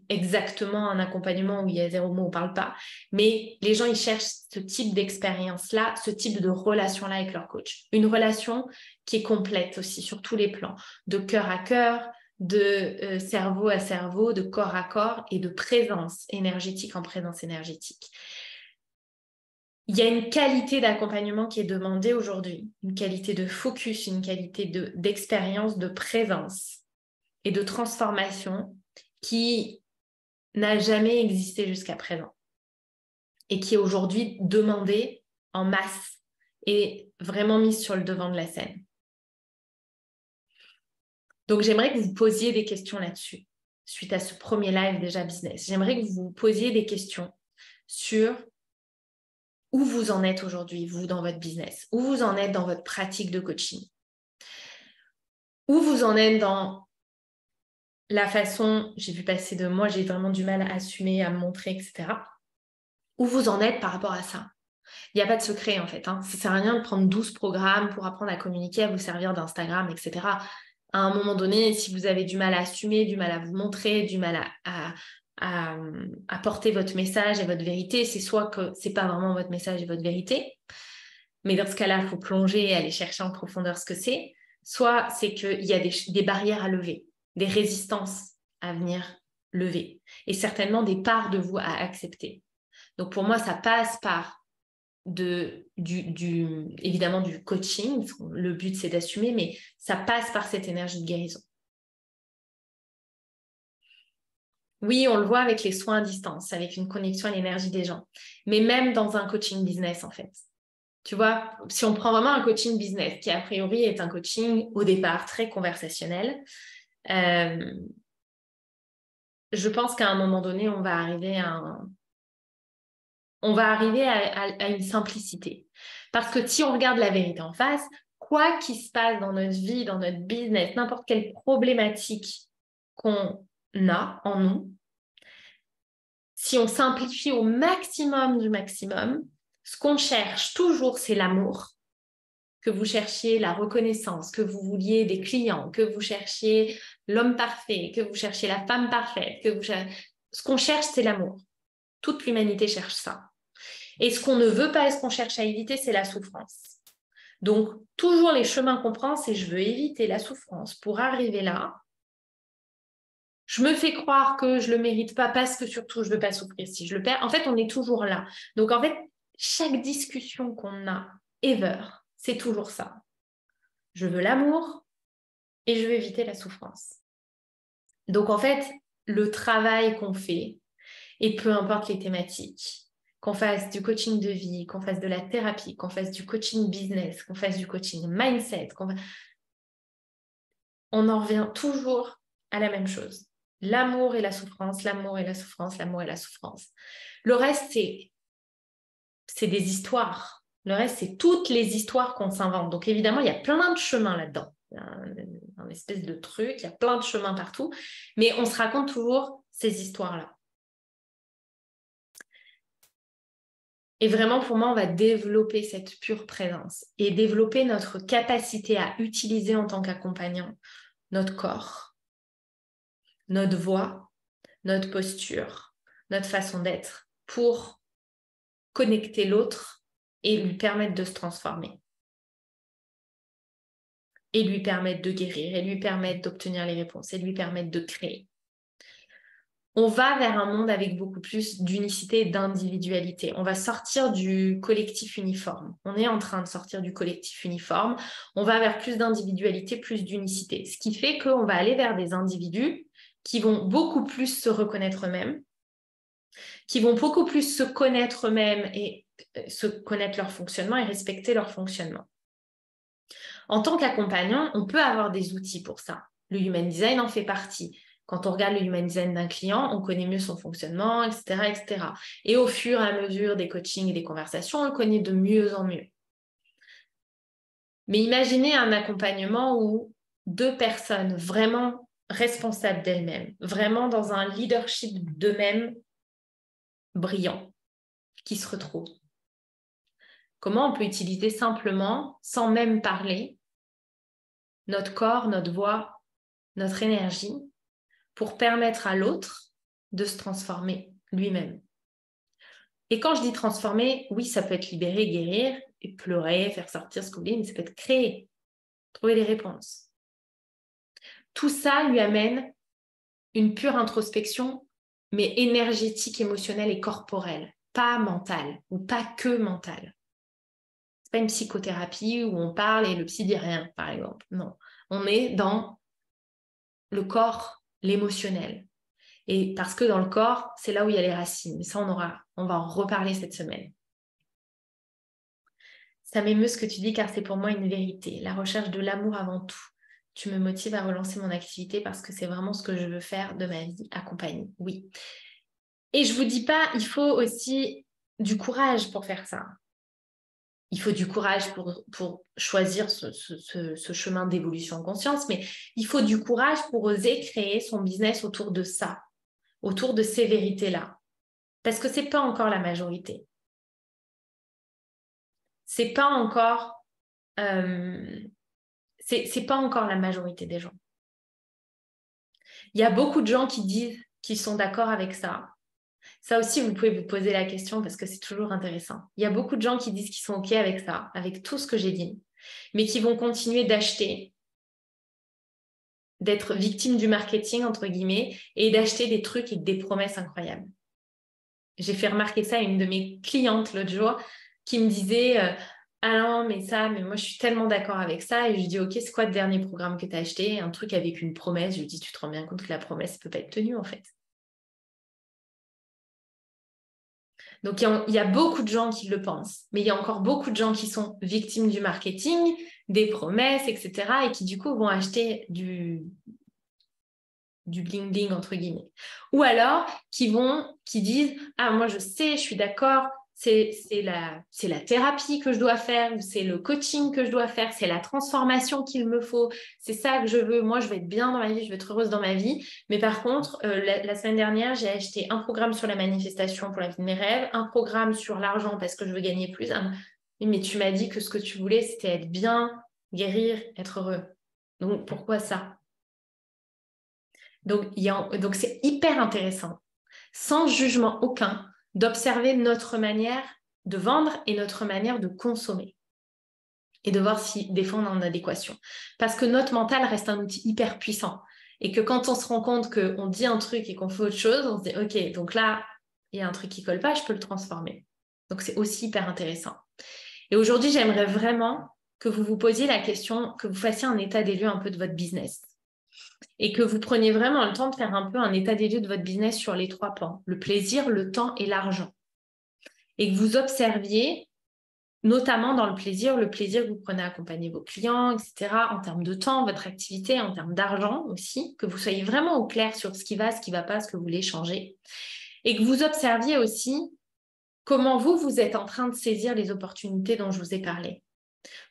exactement un accompagnement où il y a 0 mot, on ne parle pas. Mais les gens, ils cherchent ce type d'expérience-là, ce type de relation-là avec leur coach. Une relation qui est complète aussi sur tous les plans, de cœur à cœur, de cerveau à cerveau, de corps à corps et de présence énergétique en présence énergétique. Il y a une qualité d'accompagnement qui est demandée aujourd'hui, une qualité de focus, une qualité d'expérience, de présence et de transformation qui n'a jamais existé jusqu'à présent et qui est aujourd'hui demandée en masse et vraiment mise sur le devant de la scène. Donc, j'aimerais que vous vous posiez des questions là-dessus, suite à ce premier live déjà business. J'aimerais que vous vous posiez des questions sur où vous en êtes aujourd'hui, vous, dans votre business, où vous en êtes dans votre pratique de coaching, où vous en êtes dans la façon, j'ai vu passer de moi, j'ai vraiment du mal à assumer, à me montrer, etc. Où vous en êtes par rapport à ça? Il n'y a pas de secret en fait. Ça ne sert à rien de prendre 12 programmes pour apprendre à communiquer, à vous servir d'Instagram, etc. À un moment donné, si vous avez du mal à assumer, du mal à vous montrer, du mal à porter votre message et votre vérité, c'est soit que ce n'est pas vraiment votre message et votre vérité, mais dans ce cas-là, il faut plonger et aller chercher en profondeur ce que c'est, soit c'est qu'il y a des barrières à lever, des résistances à venir lever, et certainement des parts de vous à accepter. Donc pour moi, ça passe par évidemment du coaching. Le but, c'est d'assumer, mais ça passe par cette énergie de guérison. Oui, on le voit avec les soins à distance, avec une connexion à l'énergie des gens, mais même dans un coaching business, en fait. Tu vois, si on prend vraiment un coaching business, qui a priori est un coaching au départ très conversationnel, je pense qu'à un moment donné, on va arriver à une simplicité. Parce que si on regarde la vérité en face, quoi qu'il se passe dans notre vie, dans notre business, n'importe quelle problématique qu'on a en nous, si on simplifie au maximum du maximum, ce qu'on cherche toujours, c'est l'amour. Que vous cherchiez la reconnaissance, que vous vouliez des clients, que vous cherchiez l'homme parfait, que vous cherchiez la femme parfaite, ce qu'on cherche, c'est l'amour. Toute l'humanité cherche ça. Et ce qu'on ne veut pas et ce qu'on cherche à éviter, c'est la souffrance. Donc, toujours les chemins qu'on prend, c'est je veux éviter la souffrance pour arriver là. Je me fais croire que je ne le mérite pas parce que surtout, je ne veux pas souffrir si je le perds. En fait, on est toujours là. Donc, en fait, chaque discussion qu'on a, ever, c'est toujours ça. Je veux l'amour et je veux éviter la souffrance. Donc, en fait, le travail qu'on fait, et peu importe les thématiques, qu'on fasse du coaching de vie, qu'on fasse de la thérapie, qu'on fasse du coaching business, qu'on fasse du coaching mindset, on en revient toujours à la même chose. L'amour et la souffrance, l'amour et la souffrance, l'amour et la souffrance. Le reste, c'est des histoires. Le reste, c'est toutes les histoires qu'on s'invente. Donc, évidemment, il y a plein de chemins là-dedans. Il y a un espèce de truc, il y a plein de chemins partout. Mais on se raconte toujours ces histoires-là. Et vraiment, pour moi, on va développer cette pure présence et développer notre capacité à utiliser en tant qu'accompagnant notre corps, notre voix, notre posture, notre façon d'être pour connecter l'autre et lui permettre de se transformer. Et lui permettre de guérir, et lui permettre d'obtenir les réponses, et lui permettre de créer. On va vers un monde avec beaucoup plus d'unicité et d'individualité. On va sortir du collectif uniforme. On est en train de sortir du collectif uniforme. On va vers plus d'individualité, plus d'unicité. Ce qui fait qu'on va aller vers des individus qui vont beaucoup plus se reconnaître eux-mêmes, qui vont beaucoup plus se connaître eux-mêmes et se connaître leur fonctionnement et respecter leur fonctionnement. En tant qu'accompagnant, on peut avoir des outils pour ça. Le Human Design en fait partie. Quand on regarde le Human Design d'un client, on connaît mieux son fonctionnement, etc., etc. Et au fur et à mesure des coachings et des conversations, on le connaît de mieux en mieux. Mais imaginez un accompagnement où 2 personnes vraiment responsables d'elles-mêmes, vraiment dans un leadership d'eux-mêmes brillant, qui se retrouvent. Comment on peut utiliser simplement, sans même parler, notre corps, notre voix, notre énergie, pour permettre à l'autre de se transformer lui-même. Et quand je dis transformer, oui, ça peut être libérer, guérir, et pleurer, faire sortir ce que vous voulez, mais ça peut être créer, trouver les réponses. Tout ça lui amène une pure introspection, mais énergétique, émotionnelle et corporelle, pas mentale, ou pas que mentale. C'est pas une psychothérapie où on parle et le psy dit rien, par exemple. Non, on est dans le corps, l'émotionnel. Et parce que dans le corps, c'est là où il y a les racines. Mais ça, on va en reparler cette semaine. Ça m'émeut ce que tu dis car c'est pour moi une vérité. La recherche de l'amour avant tout. Tu me motives à relancer mon activité parce que c'est vraiment ce que je veux faire de ma vie accompagnée. Oui. Et je vous dis pas, il faut aussi du courage pour faire ça. Il faut du courage pour choisir ce chemin d'évolution en conscience, mais il faut du courage pour oser créer son business autour de ça, autour de ces vérités-là. Parce que c'est pas encore la majorité. C'est pas encore c'est pas encore la majorité des gens. Il y a beaucoup de gens qui disent qu'ils sont d'accord avec ça. Ça aussi, vous pouvez vous poser la question parce que c'est toujours intéressant. Il y a beaucoup de gens qui disent qu'ils sont OK avec ça, avec tout ce que j'ai dit, mais qui vont continuer d'acheter, d'être victimes du marketing, entre guillemets, et d'acheter des trucs et des promesses incroyables. J'ai fait remarquer ça à une de mes clientes l'autre jour qui me disait ah non, mais moi je suis tellement d'accord avec ça. Et je lui dis ok, c'est quoi le dernier programme que tu as acheté? Un truc avec une promesse. Je lui dis tu te rends bien compte que la promesse ne peut pas être tenue en fait. Donc il y a beaucoup de gens qui le pensent, mais il y a encore beaucoup de gens qui sont victimes du marketing, des promesses, etc. et qui du coup vont acheter du bling bling entre guillemets. Ou alors qui disent ah moi je sais, je suis d'accord, c'est la thérapie que je dois faire, ou c'est le coaching que je dois faire, c'est la transformation qu'il me faut, c'est ça que je veux, moi je vais être bien dans ma vie, je vais être heureuse dans ma vie, mais par contre la semaine dernière j'ai acheté un programme sur la manifestation pour la vie de mes rêves, un programme sur l'argent parce que je veux gagner plus, mais tu m'as dit que ce que tu voulais c'était être bien, guérir, être heureux, donc pourquoi ça? Donc, c'est hyper intéressant, sans jugement aucun, d'observer notre manière de vendre et notre manière de consommer et de voir si des fois on est en adéquation. Parce que notre mental reste un outil hyper puissant et que quand on se rend compte qu'on dit un truc et qu'on fait autre chose, on se dit ok, donc là, il y a un truc qui ne colle pas, je peux le transformer. Donc, c'est aussi hyper intéressant. Et aujourd'hui, j'aimerais vraiment que vous vous posiez la question, que vous fassiez un état des lieux un peu de votre business. Et que vous preniez vraiment le temps de faire un peu un état des lieux de votre business sur les 3 pans, le plaisir, le temps et l'argent. Et que vous observiez, notamment dans le plaisir que vous prenez à accompagner vos clients, etc., en termes de temps, votre activité, en termes d'argent aussi, que vous soyez vraiment au clair sur ce qui va pas, ce que vous voulez changer. Et que vous observiez aussi comment vous êtes en train de saisir les opportunités dont je vous ai parlé.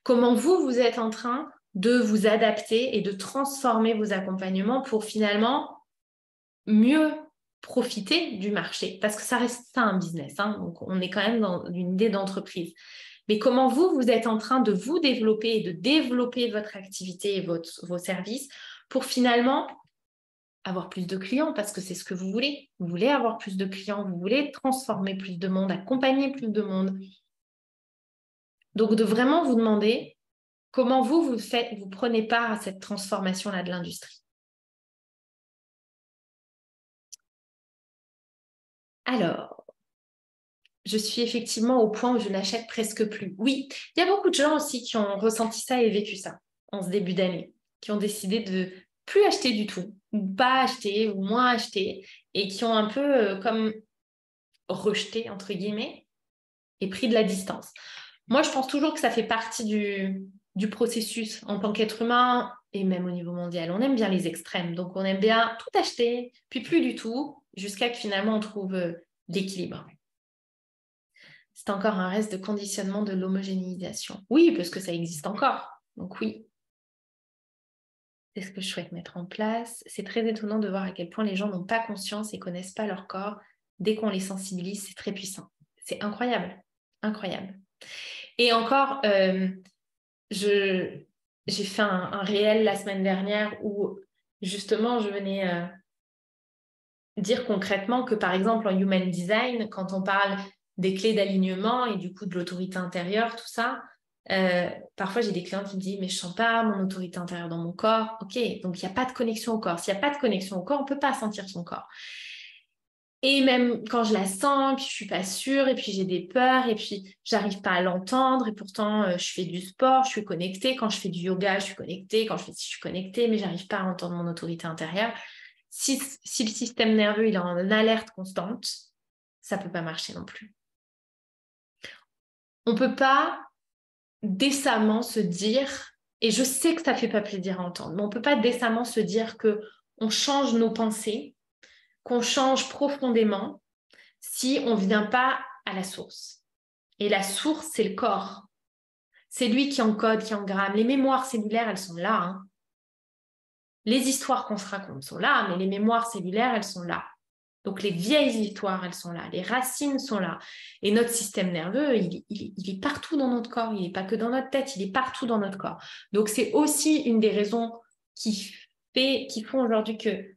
Comment vous êtes en train de vous adapter et de transformer vos accompagnements pour finalement mieux profiter du marché, parce que ça reste ça un business, hein, donc on est quand même dans une idée d'entreprise. Mais comment vous êtes en train de vous développer et de développer votre activité et vos services pour finalement avoir plus de clients, parce que c'est ce que vous voulez. Vous voulez avoir plus de clients, vous voulez transformer plus de monde, accompagner plus de monde. Donc, de vraiment vous demander comment vous prenez part à cette transformation-là de l'industrie. Alors, je suis effectivement au point où je n'achète presque plus. Oui, il y a beaucoup de gens aussi qui ont ressenti ça et vécu ça en ce début d'année, qui ont décidé de plus acheter du tout, ou pas acheter, ou moins acheter, et qui ont un peu comme rejeté, entre guillemets, et pris de la distance. Moi, je pense toujours que ça fait partie du processus en tant qu'être humain, et même au niveau mondial. On aime bien les extrêmes, donc on aime bien tout acheter, puis plus du tout, jusqu'à que finalement on trouve l'équilibre. C'est encore un reste de conditionnement de l'homogénéisation. Oui, parce que ça existe encore. Donc oui, c'est ce que je souhaite mettre en place. C'est très étonnant de voir à quel point les gens n'ont pas conscience et connaissent pas leur corps. Dès qu'on les sensibilise, c'est très puissant. C'est incroyable. Incroyable. Et encore, j'ai fait un réel la semaine dernière où justement je venais dire concrètement que par exemple en Human Design, quand on parle des clés d'alignement et du coup de l'autorité intérieure, tout ça, parfois j'ai des clients qui me disent mais je sens pas mon autorité intérieure dans mon corps. Ok, donc il n'y a pas de connexion au corps. S'il n'y a pas de connexion au corps, on ne peut pas sentir son corps. Et même quand je la sens, puis je suis pas sûre, et puis j'ai des peurs, et puis j'arrive pas à l'entendre, et pourtant je fais du sport, je suis connectée. Quand je fais du yoga, je suis connectée. Quand je suis connectée, mais j'arrive pas à entendre mon autorité intérieure. Si le système nerveux il est en alerte constante, ça peut pas marcher non plus. On peut pas décemment se dire, et je sais que ça fait pas plaisir à entendre, mais on peut pas décemment se dire que on change nos pensées, qu'on change profondément si on ne vient pas à la source. Et la source, c'est le corps. C'est lui qui encode, qui engramme. Les mémoires cellulaires, elles sont là. Hein. Les histoires qu'on se raconte sont là, mais les mémoires cellulaires, elles sont là. Donc les vieilles histoires, elles sont là. Les racines sont là. Et notre système nerveux, il est partout dans notre corps. Il n'est pas que dans notre tête, il est partout dans notre corps. Donc c'est aussi une des raisons qui font aujourd'hui que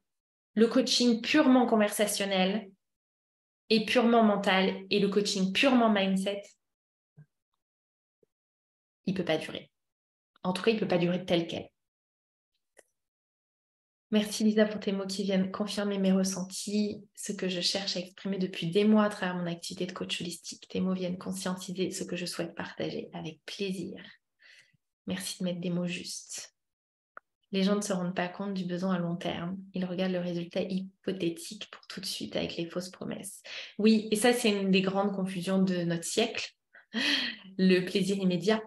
le coaching purement conversationnel et purement mental et le coaching purement mindset, il ne peut pas durer. En tout cas, il ne peut pas durer tel quel. Merci Lisa pour tes mots qui viennent confirmer mes ressentis, ce que je cherche à exprimer depuis des mois à travers mon activité de coach holistique. Tes mots viennent conscientiser ce que je souhaite partager avec plaisir. Merci de mettre des mots justes. Les gens ne se rendent pas compte du besoin à long terme. Ils regardent le résultat hypothétique pour tout de suite avec les fausses promesses. Oui, et ça, c'est une des grandes confusions de notre siècle. Le plaisir immédiat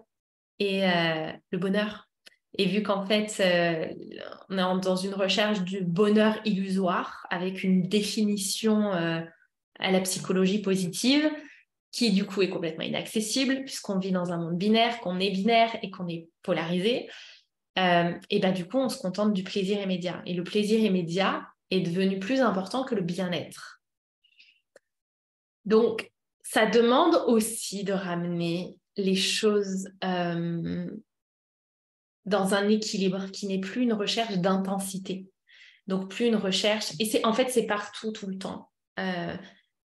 et le bonheur. Et vu qu'en fait, on est dans une recherche du bonheur illusoire avec une définition à la psychologie positive qui du coup est complètement inaccessible puisqu'on vit dans un monde binaire, qu'on est binaire et qu'on est polarisé. Et ben du coup, on se contente du plaisir immédiat. Et le plaisir immédiat est devenu plus important que le bien-être. Donc, ça demande aussi de ramener les choses dans un équilibre qui n'est plus une recherche d'intensité. Donc, plus une recherche... Et c'est partout, tout le temps.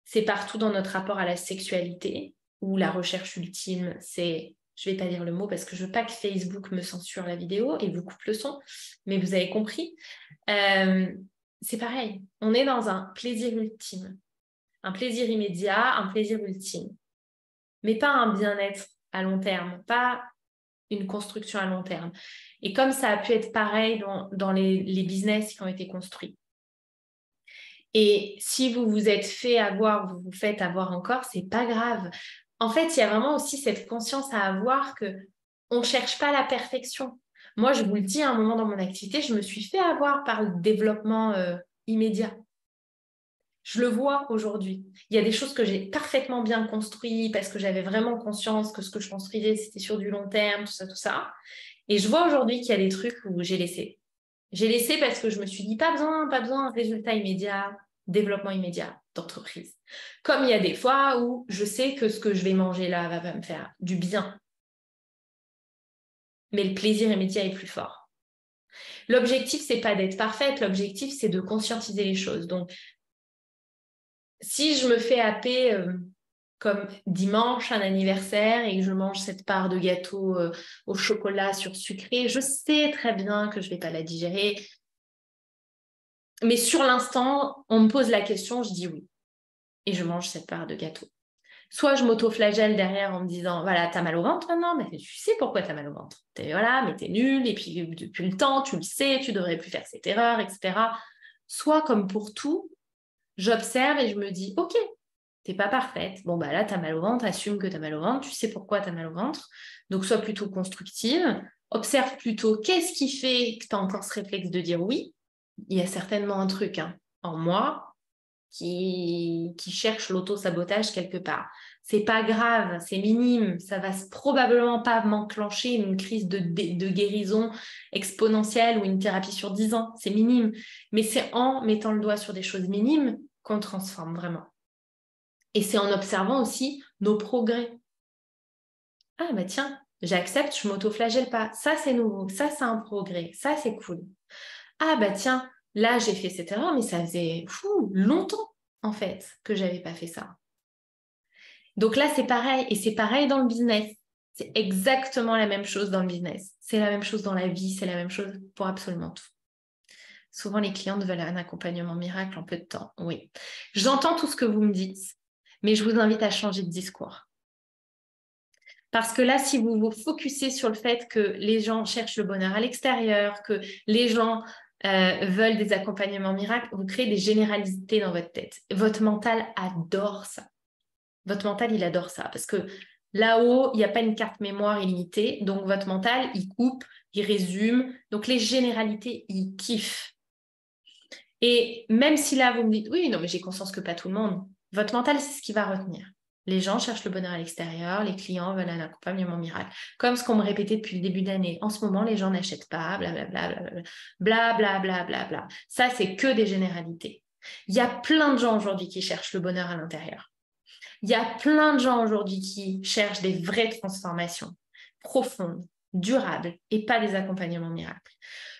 C'est partout dans notre rapport à la sexualité, où la recherche ultime, c'est... Je ne vais pas dire le mot parce que je ne veux pas que Facebook me censure la vidéo et vous coupe le son, mais vous avez compris. C'est pareil. On est dans un plaisir ultime. Un plaisir immédiat, un plaisir ultime. Mais pas un bien-être à long terme, pas une construction à long terme. Et comme ça a pu être pareil dans les business qui ont été construits. Et si vous vous êtes fait avoir, vous vous faites avoir encore, c'est pas grave. En fait, il y a vraiment aussi cette conscience à avoir que on ne cherche pas la perfection. Moi, je vous le dis, à un moment dans mon activité, je me suis fait avoir par le développement immédiat. Je le vois aujourd'hui. Il y a des choses que j'ai parfaitement bien construites parce que j'avais vraiment conscience que ce que je construisais, c'était sur du long terme, tout ça, tout ça. Et je vois aujourd'hui qu'il y a des trucs où j'ai laissé. J'ai laissé parce que je me suis dit, pas besoin, résultat immédiat. développement immédiat d'entreprise. Comme il y a des fois où je sais que ce que je vais manger là va pas me faire du bien. Mais le plaisir immédiat est plus fort. L'objectif, c'est pas d'être parfaite. L'objectif, c'est de conscientiser les choses. Donc, si je me fais happer comme dimanche, un anniversaire, et que je mange cette part de gâteau au chocolat sursucré, je sais très bien que je vais pas la digérer. Mais sur l'instant, on me pose la question, je dis oui. Et je mange cette part de gâteau. Soit je m'auto-flagelle derrière en me disant, voilà, t'as mal au ventre maintenant, mais tu sais pourquoi t'as mal au ventre. Voilà, mais t'es nul, et puis depuis le temps, tu le sais, tu devrais plus faire cette erreur, etc. Soit comme pour tout, j'observe et je me dis, ok, t'es pas parfaite. Bon, bah là, t'as mal au ventre, assume que t'as mal au ventre, tu sais pourquoi t'as mal au ventre. Donc, sois plutôt constructive. Observe plutôt qu'est-ce qui fait que t'as encore ce réflexe de dire oui. Il y a certainement un truc en moi qui cherche l'auto-sabotage quelque part. C'est pas grave, c'est minime, ça va probablement pas m'enclencher une crise de guérison exponentielle ou une thérapie sur 10 ans, c'est minime. Mais c'est en mettant le doigt sur des choses minimes qu'on transforme vraiment. Et c'est en observant aussi nos progrès. Ah bah tiens, j'accepte, je m'auto-flagelle pas. Ça, c'est nouveau, ça, c'est un progrès, ça, c'est cool. Ah bah tiens, là, j'ai fait cette erreur, mais ça faisait longtemps, en fait, que j'avais pas fait ça. Donc là, c'est pareil. Et c'est pareil dans le business. C'est exactement la même chose dans le business. C'est la même chose dans la vie. C'est la même chose pour absolument tout. Souvent, les clientes veulent un accompagnement miracle en peu de temps. Oui. J'entends tout ce que vous me dites, mais je vous invite à changer de discours. Parce que là, si vous vous focussez sur le fait que les gens cherchent le bonheur à l'extérieur, que les gens veulent des accompagnements miracles, vous créez des généralités dans votre tête. Votre mental adore ça. Votre mental, il adore ça. Parce que là-haut, il n'y a pas une carte mémoire illimitée. Donc, votre mental, il coupe, il résume. Donc, les généralités, il kiffe. Et même si là, vous me dites, oui, non, mais j'ai conscience que pas tout le monde, votre mental, c'est ce qui va retenir. Les gens cherchent le bonheur à l'extérieur, les clients veulent un accompagnement miracle. Comme ce qu'on me répétait depuis le début d'année. En ce moment, les gens n'achètent pas, blablabla, blablabla. Ça, c'est que des généralités. Il y a plein de gens aujourd'hui qui cherchent le bonheur à l'intérieur. Il y a plein de gens aujourd'hui qui cherchent des vraies transformations profondes, durables et pas des accompagnements miracles.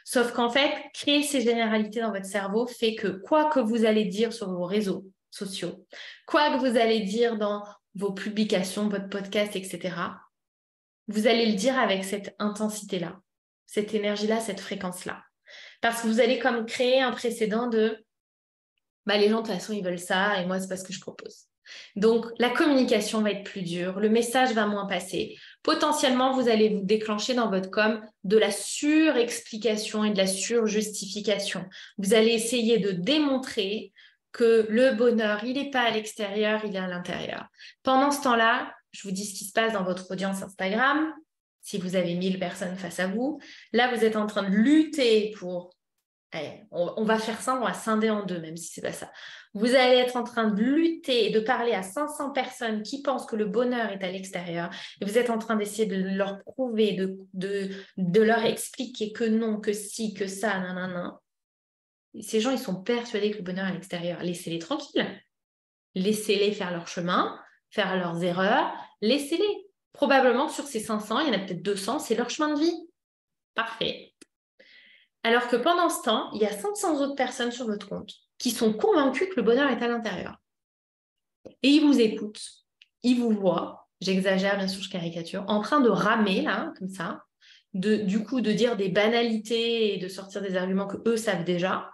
Sauf qu'en fait, créer ces généralités dans votre cerveau fait que quoi que vous allez dire sur vos réseaux sociaux, quoi que vous allez dire dans vos publications, votre podcast, etc., vous allez le dire avec cette intensité-là, cette énergie-là, cette fréquence-là. Parce que vous allez comme créer un précédent de les gens de toute façon ils veulent ça et moi c'est pas ce que je propose. Donc la communication va être plus dure, le message va moins passer. Potentiellement vous allez vous déclencher dans votre com de la surexplication et de la surjustification. Vous allez essayer de démontrer que le bonheur il n'est pas à l'extérieur, il est à l'intérieur. Pendant ce temps-là, je vous dis ce qui se passe dans votre audience Instagram. Si vous avez 1000 personnes face à vous, là vous êtes en train de lutter pour... Allez, on va faire ça, on va scinder en deux, même si c'est pas ça. Vous allez être en train de lutter et de parler à 500 personnes qui pensent que le bonheur est à l'extérieur. Et vous êtes en train d'essayer de leur prouver, de leur expliquer que non, que si, que ça, nanana. Et ces gens, ils sont persuadés que le bonheur est à l'extérieur. Laissez-les tranquilles. Laissez-les faire leur chemin, faire leurs erreurs. Laissez-les. Probablement, sur ces 500, il y en a peut-être 200, c'est leur chemin de vie. Parfait. Alors que pendant ce temps, il y a 500 autres personnes sur votre compte qui sont convaincues que le bonheur est à l'intérieur. Et ils vous écoutent, ils vous voient, j'exagère bien sûr, je caricature, en train de ramer là, comme ça, du coup de dire des banalités et de sortir des arguments que eux savent déjà.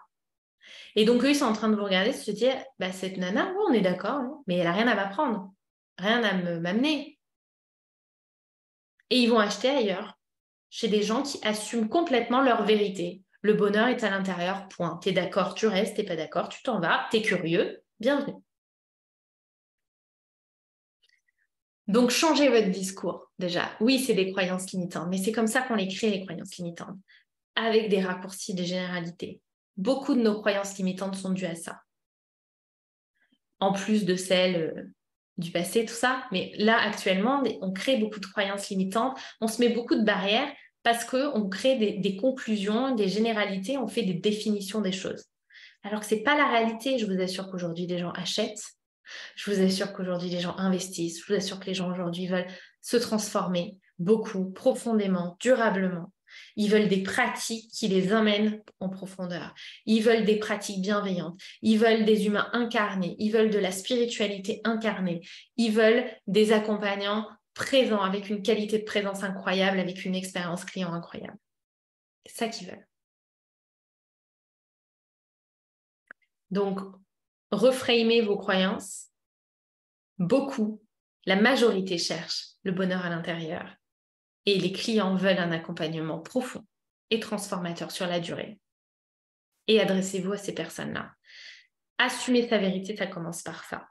Et donc eux, ils sont en train de vous regarder, de se dire, cette nana, on est d'accord, mais elle n'a rien à m'apprendre, rien à m'amener. Et ils vont acheter ailleurs, chez des gens qui assument complètement leur vérité. Le bonheur est à l'intérieur, point. T'es d'accord, tu restes, t'es pas d'accord, tu t'en vas, t'es curieux, bienvenue. Donc, changez votre discours, déjà. Oui, c'est des croyances limitantes, mais c'est comme ça qu'on les crée, les croyances limitantes, avec des raccourcis, des généralités. Beaucoup de nos croyances limitantes sont dues à ça. En plus de celles du passé, tout ça. Mais là, actuellement, on crée beaucoup de croyances limitantes, on se met beaucoup de barrières parce qu'on crée des conclusions, des généralités, on fait des définitions des choses. Alors que ce n'est pas la réalité. Je vous assure qu'aujourd'hui, les gens achètent. Je vous assure qu'aujourd'hui, les gens investissent. Je vous assure que les gens aujourd'hui veulent se transformer beaucoup, profondément, durablement. Ils veulent des pratiques qui les emmènent en profondeur. Ils veulent des pratiques bienveillantes. Ils veulent des humains incarnés. Ils veulent de la spiritualité incarnée. Ils veulent des accompagnants présents avec une qualité de présence incroyable, avec une expérience client incroyable. C'est ça qu'ils veulent. Donc, reframez vos croyances. Beaucoup, la majorité cherche le bonheur à l'intérieur. Et les clients veulent un accompagnement profond et transformateur sur la durée. Et adressez-vous à ces personnes-là. Assumer sa vérité, ça commence par ça.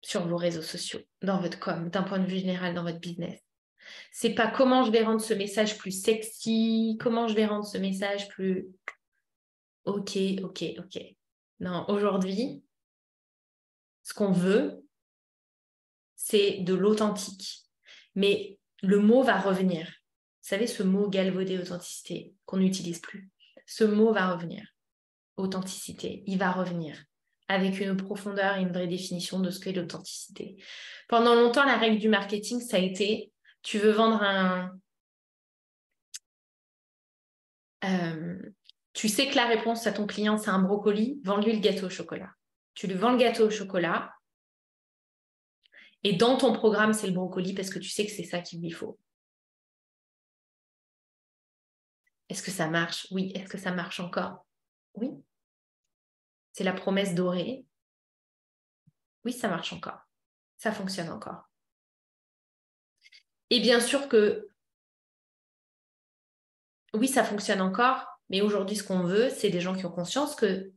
Sur vos réseaux sociaux, dans votre com, d'un point de vue général, dans votre business. C'est pas comment je vais rendre ce message plus sexy, comment je vais rendre ce message plus... Ok. Non, aujourd'hui, ce qu'on veut, c'est de l'authentique. Mais le mot va revenir. Vous savez, ce mot galvaudé, authenticité, qu'on n'utilise plus. Ce mot va revenir. Authenticité, il va revenir. Avec une profondeur et une vraie définition de ce qu'est l'authenticité. Pendant longtemps, la règle du marketing, ça a été, tu veux vendre tu sais que la réponse à ton client, c'est un brocoli, vends-lui le gâteau au chocolat. Tu lui vends le gâteau au chocolat, et dans ton programme, c'est le brocoli parce que tu sais que c'est ça qu'il lui faut. Est-ce que ça marche? Oui. Est-ce que ça marche encore? Oui. C'est la promesse dorée. Oui, ça marche encore. Ça fonctionne encore. Et bien sûr que oui, ça fonctionne encore, mais aujourd'hui, ce qu'on veut, c'est des gens qui ont conscience que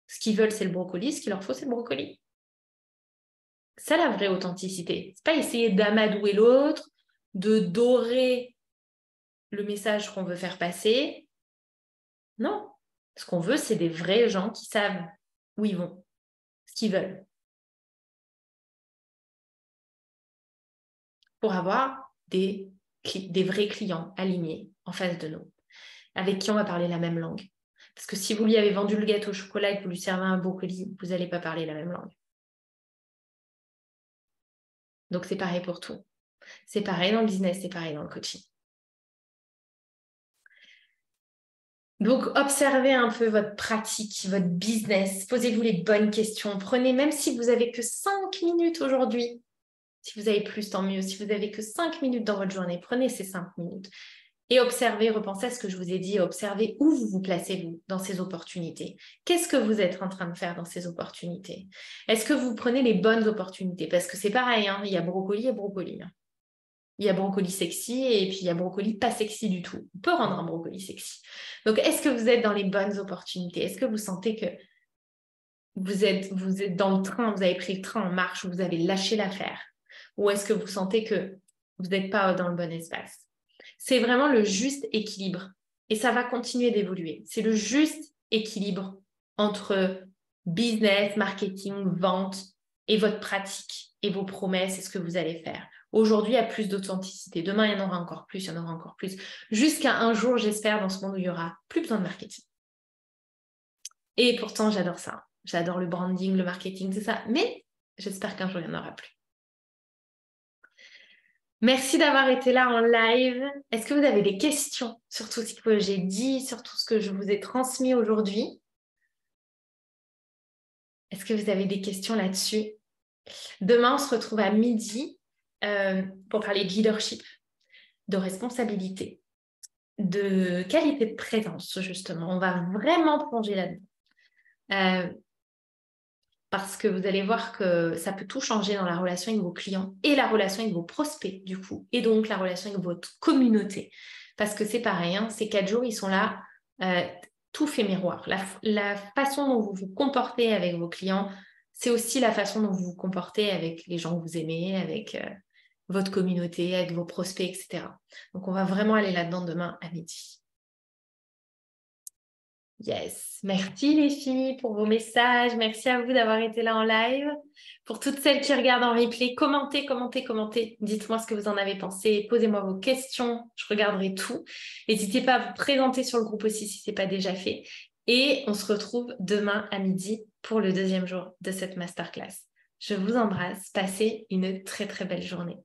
ce qu'ils veulent, c'est le brocoli, ce qu'il leur faut, c'est le brocoli. C'est la vraie authenticité. C'est pas essayer d'amadouer l'autre, de dorer le message qu'on veut faire passer. Non. Ce qu'on veut, c'est des vrais gens qui savent où ils vont, ce qu'ils veulent. Pour avoir des vrais clients alignés en face de nous, avec qui on va parler la même langue. Parce que si vous lui avez vendu le gâteau au chocolat et que vous lui servez un brocoli, vous n'allez pas parler la même langue. Donc, c'est pareil pour tout. C'est pareil dans le business, c'est pareil dans le coaching. Donc, observez un peu votre pratique, votre business. Posez-vous les bonnes questions. Prenez, même si vous n'avez que 5 minutes aujourd'hui, si vous avez plus, tant mieux. Si vous n'avez que 5 minutes dans votre journée, prenez ces 5 minutes. Et observez, repensez à ce que je vous ai dit, observez où vous vous placez, vous, dans ces opportunités. Qu'est-ce que vous êtes en train de faire dans ces opportunités? Est-ce que vous prenez les bonnes opportunités? Parce que c'est pareil, hein, il y a brocoli et brocoli. Hein. Il y a brocoli sexy et puis il y a brocoli pas sexy du tout. On peut rendre un brocoli sexy. Donc, est-ce que vous êtes dans les bonnes opportunités? Est-ce que vous sentez que vous êtes dans le train, vous avez pris le train en marche, vous avez lâché l'affaire? Ou est-ce que vous sentez que vous n'êtes pas dans le bon espace? C'est vraiment le juste équilibre. Et ça va continuer d'évoluer. C'est le juste équilibre entre business, marketing, vente et votre pratique et vos promesses et ce que vous allez faire. Aujourd'hui, il y a plus d'authenticité. Demain, il y en aura encore plus, il y en aura encore plus. Jusqu'à un jour, j'espère, dans ce monde où il y aura plus besoin de marketing. Et pourtant, j'adore ça. J'adore le branding, le marketing, c'est ça. Mais j'espère qu'un jour, il n'y en aura plus. Merci d'avoir été là en live. Est-ce que vous avez des questions sur tout ce que j'ai dit, sur tout ce que je vous ai transmis aujourd'hui? Est-ce que vous avez des questions là-dessus? Demain, on se retrouve à midi pour parler de leadership, de responsabilité, de qualité de présence, justement. On va vraiment plonger là-dedans. Parce que vous allez voir que ça peut tout changer dans la relation avec vos clients et la relation avec vos prospects, du coup, et donc la relation avec votre communauté. Parce que c'est pareil, hein, ces 4 jours, ils sont là, tout fait miroir. La façon dont vous vous comportez avec vos clients, c'est aussi la façon dont vous vous comportez avec les gens que vous aimez, avec votre communauté, avec vos prospects, etc. Donc, on va vraiment aller là-dedans demain à midi. Yes, merci les filles pour vos messages. Merci à vous d'avoir été là en live. Pour toutes celles qui regardent en replay, commentez. Dites-moi ce que vous en avez pensé. Posez-moi vos questions. Je regarderai tout. N'hésitez pas à vous présenter sur le groupe aussi si ce n'est pas déjà fait. Et on se retrouve demain à midi pour le deuxième jour de cette masterclass. Je vous embrasse. Passez une très très belle journée.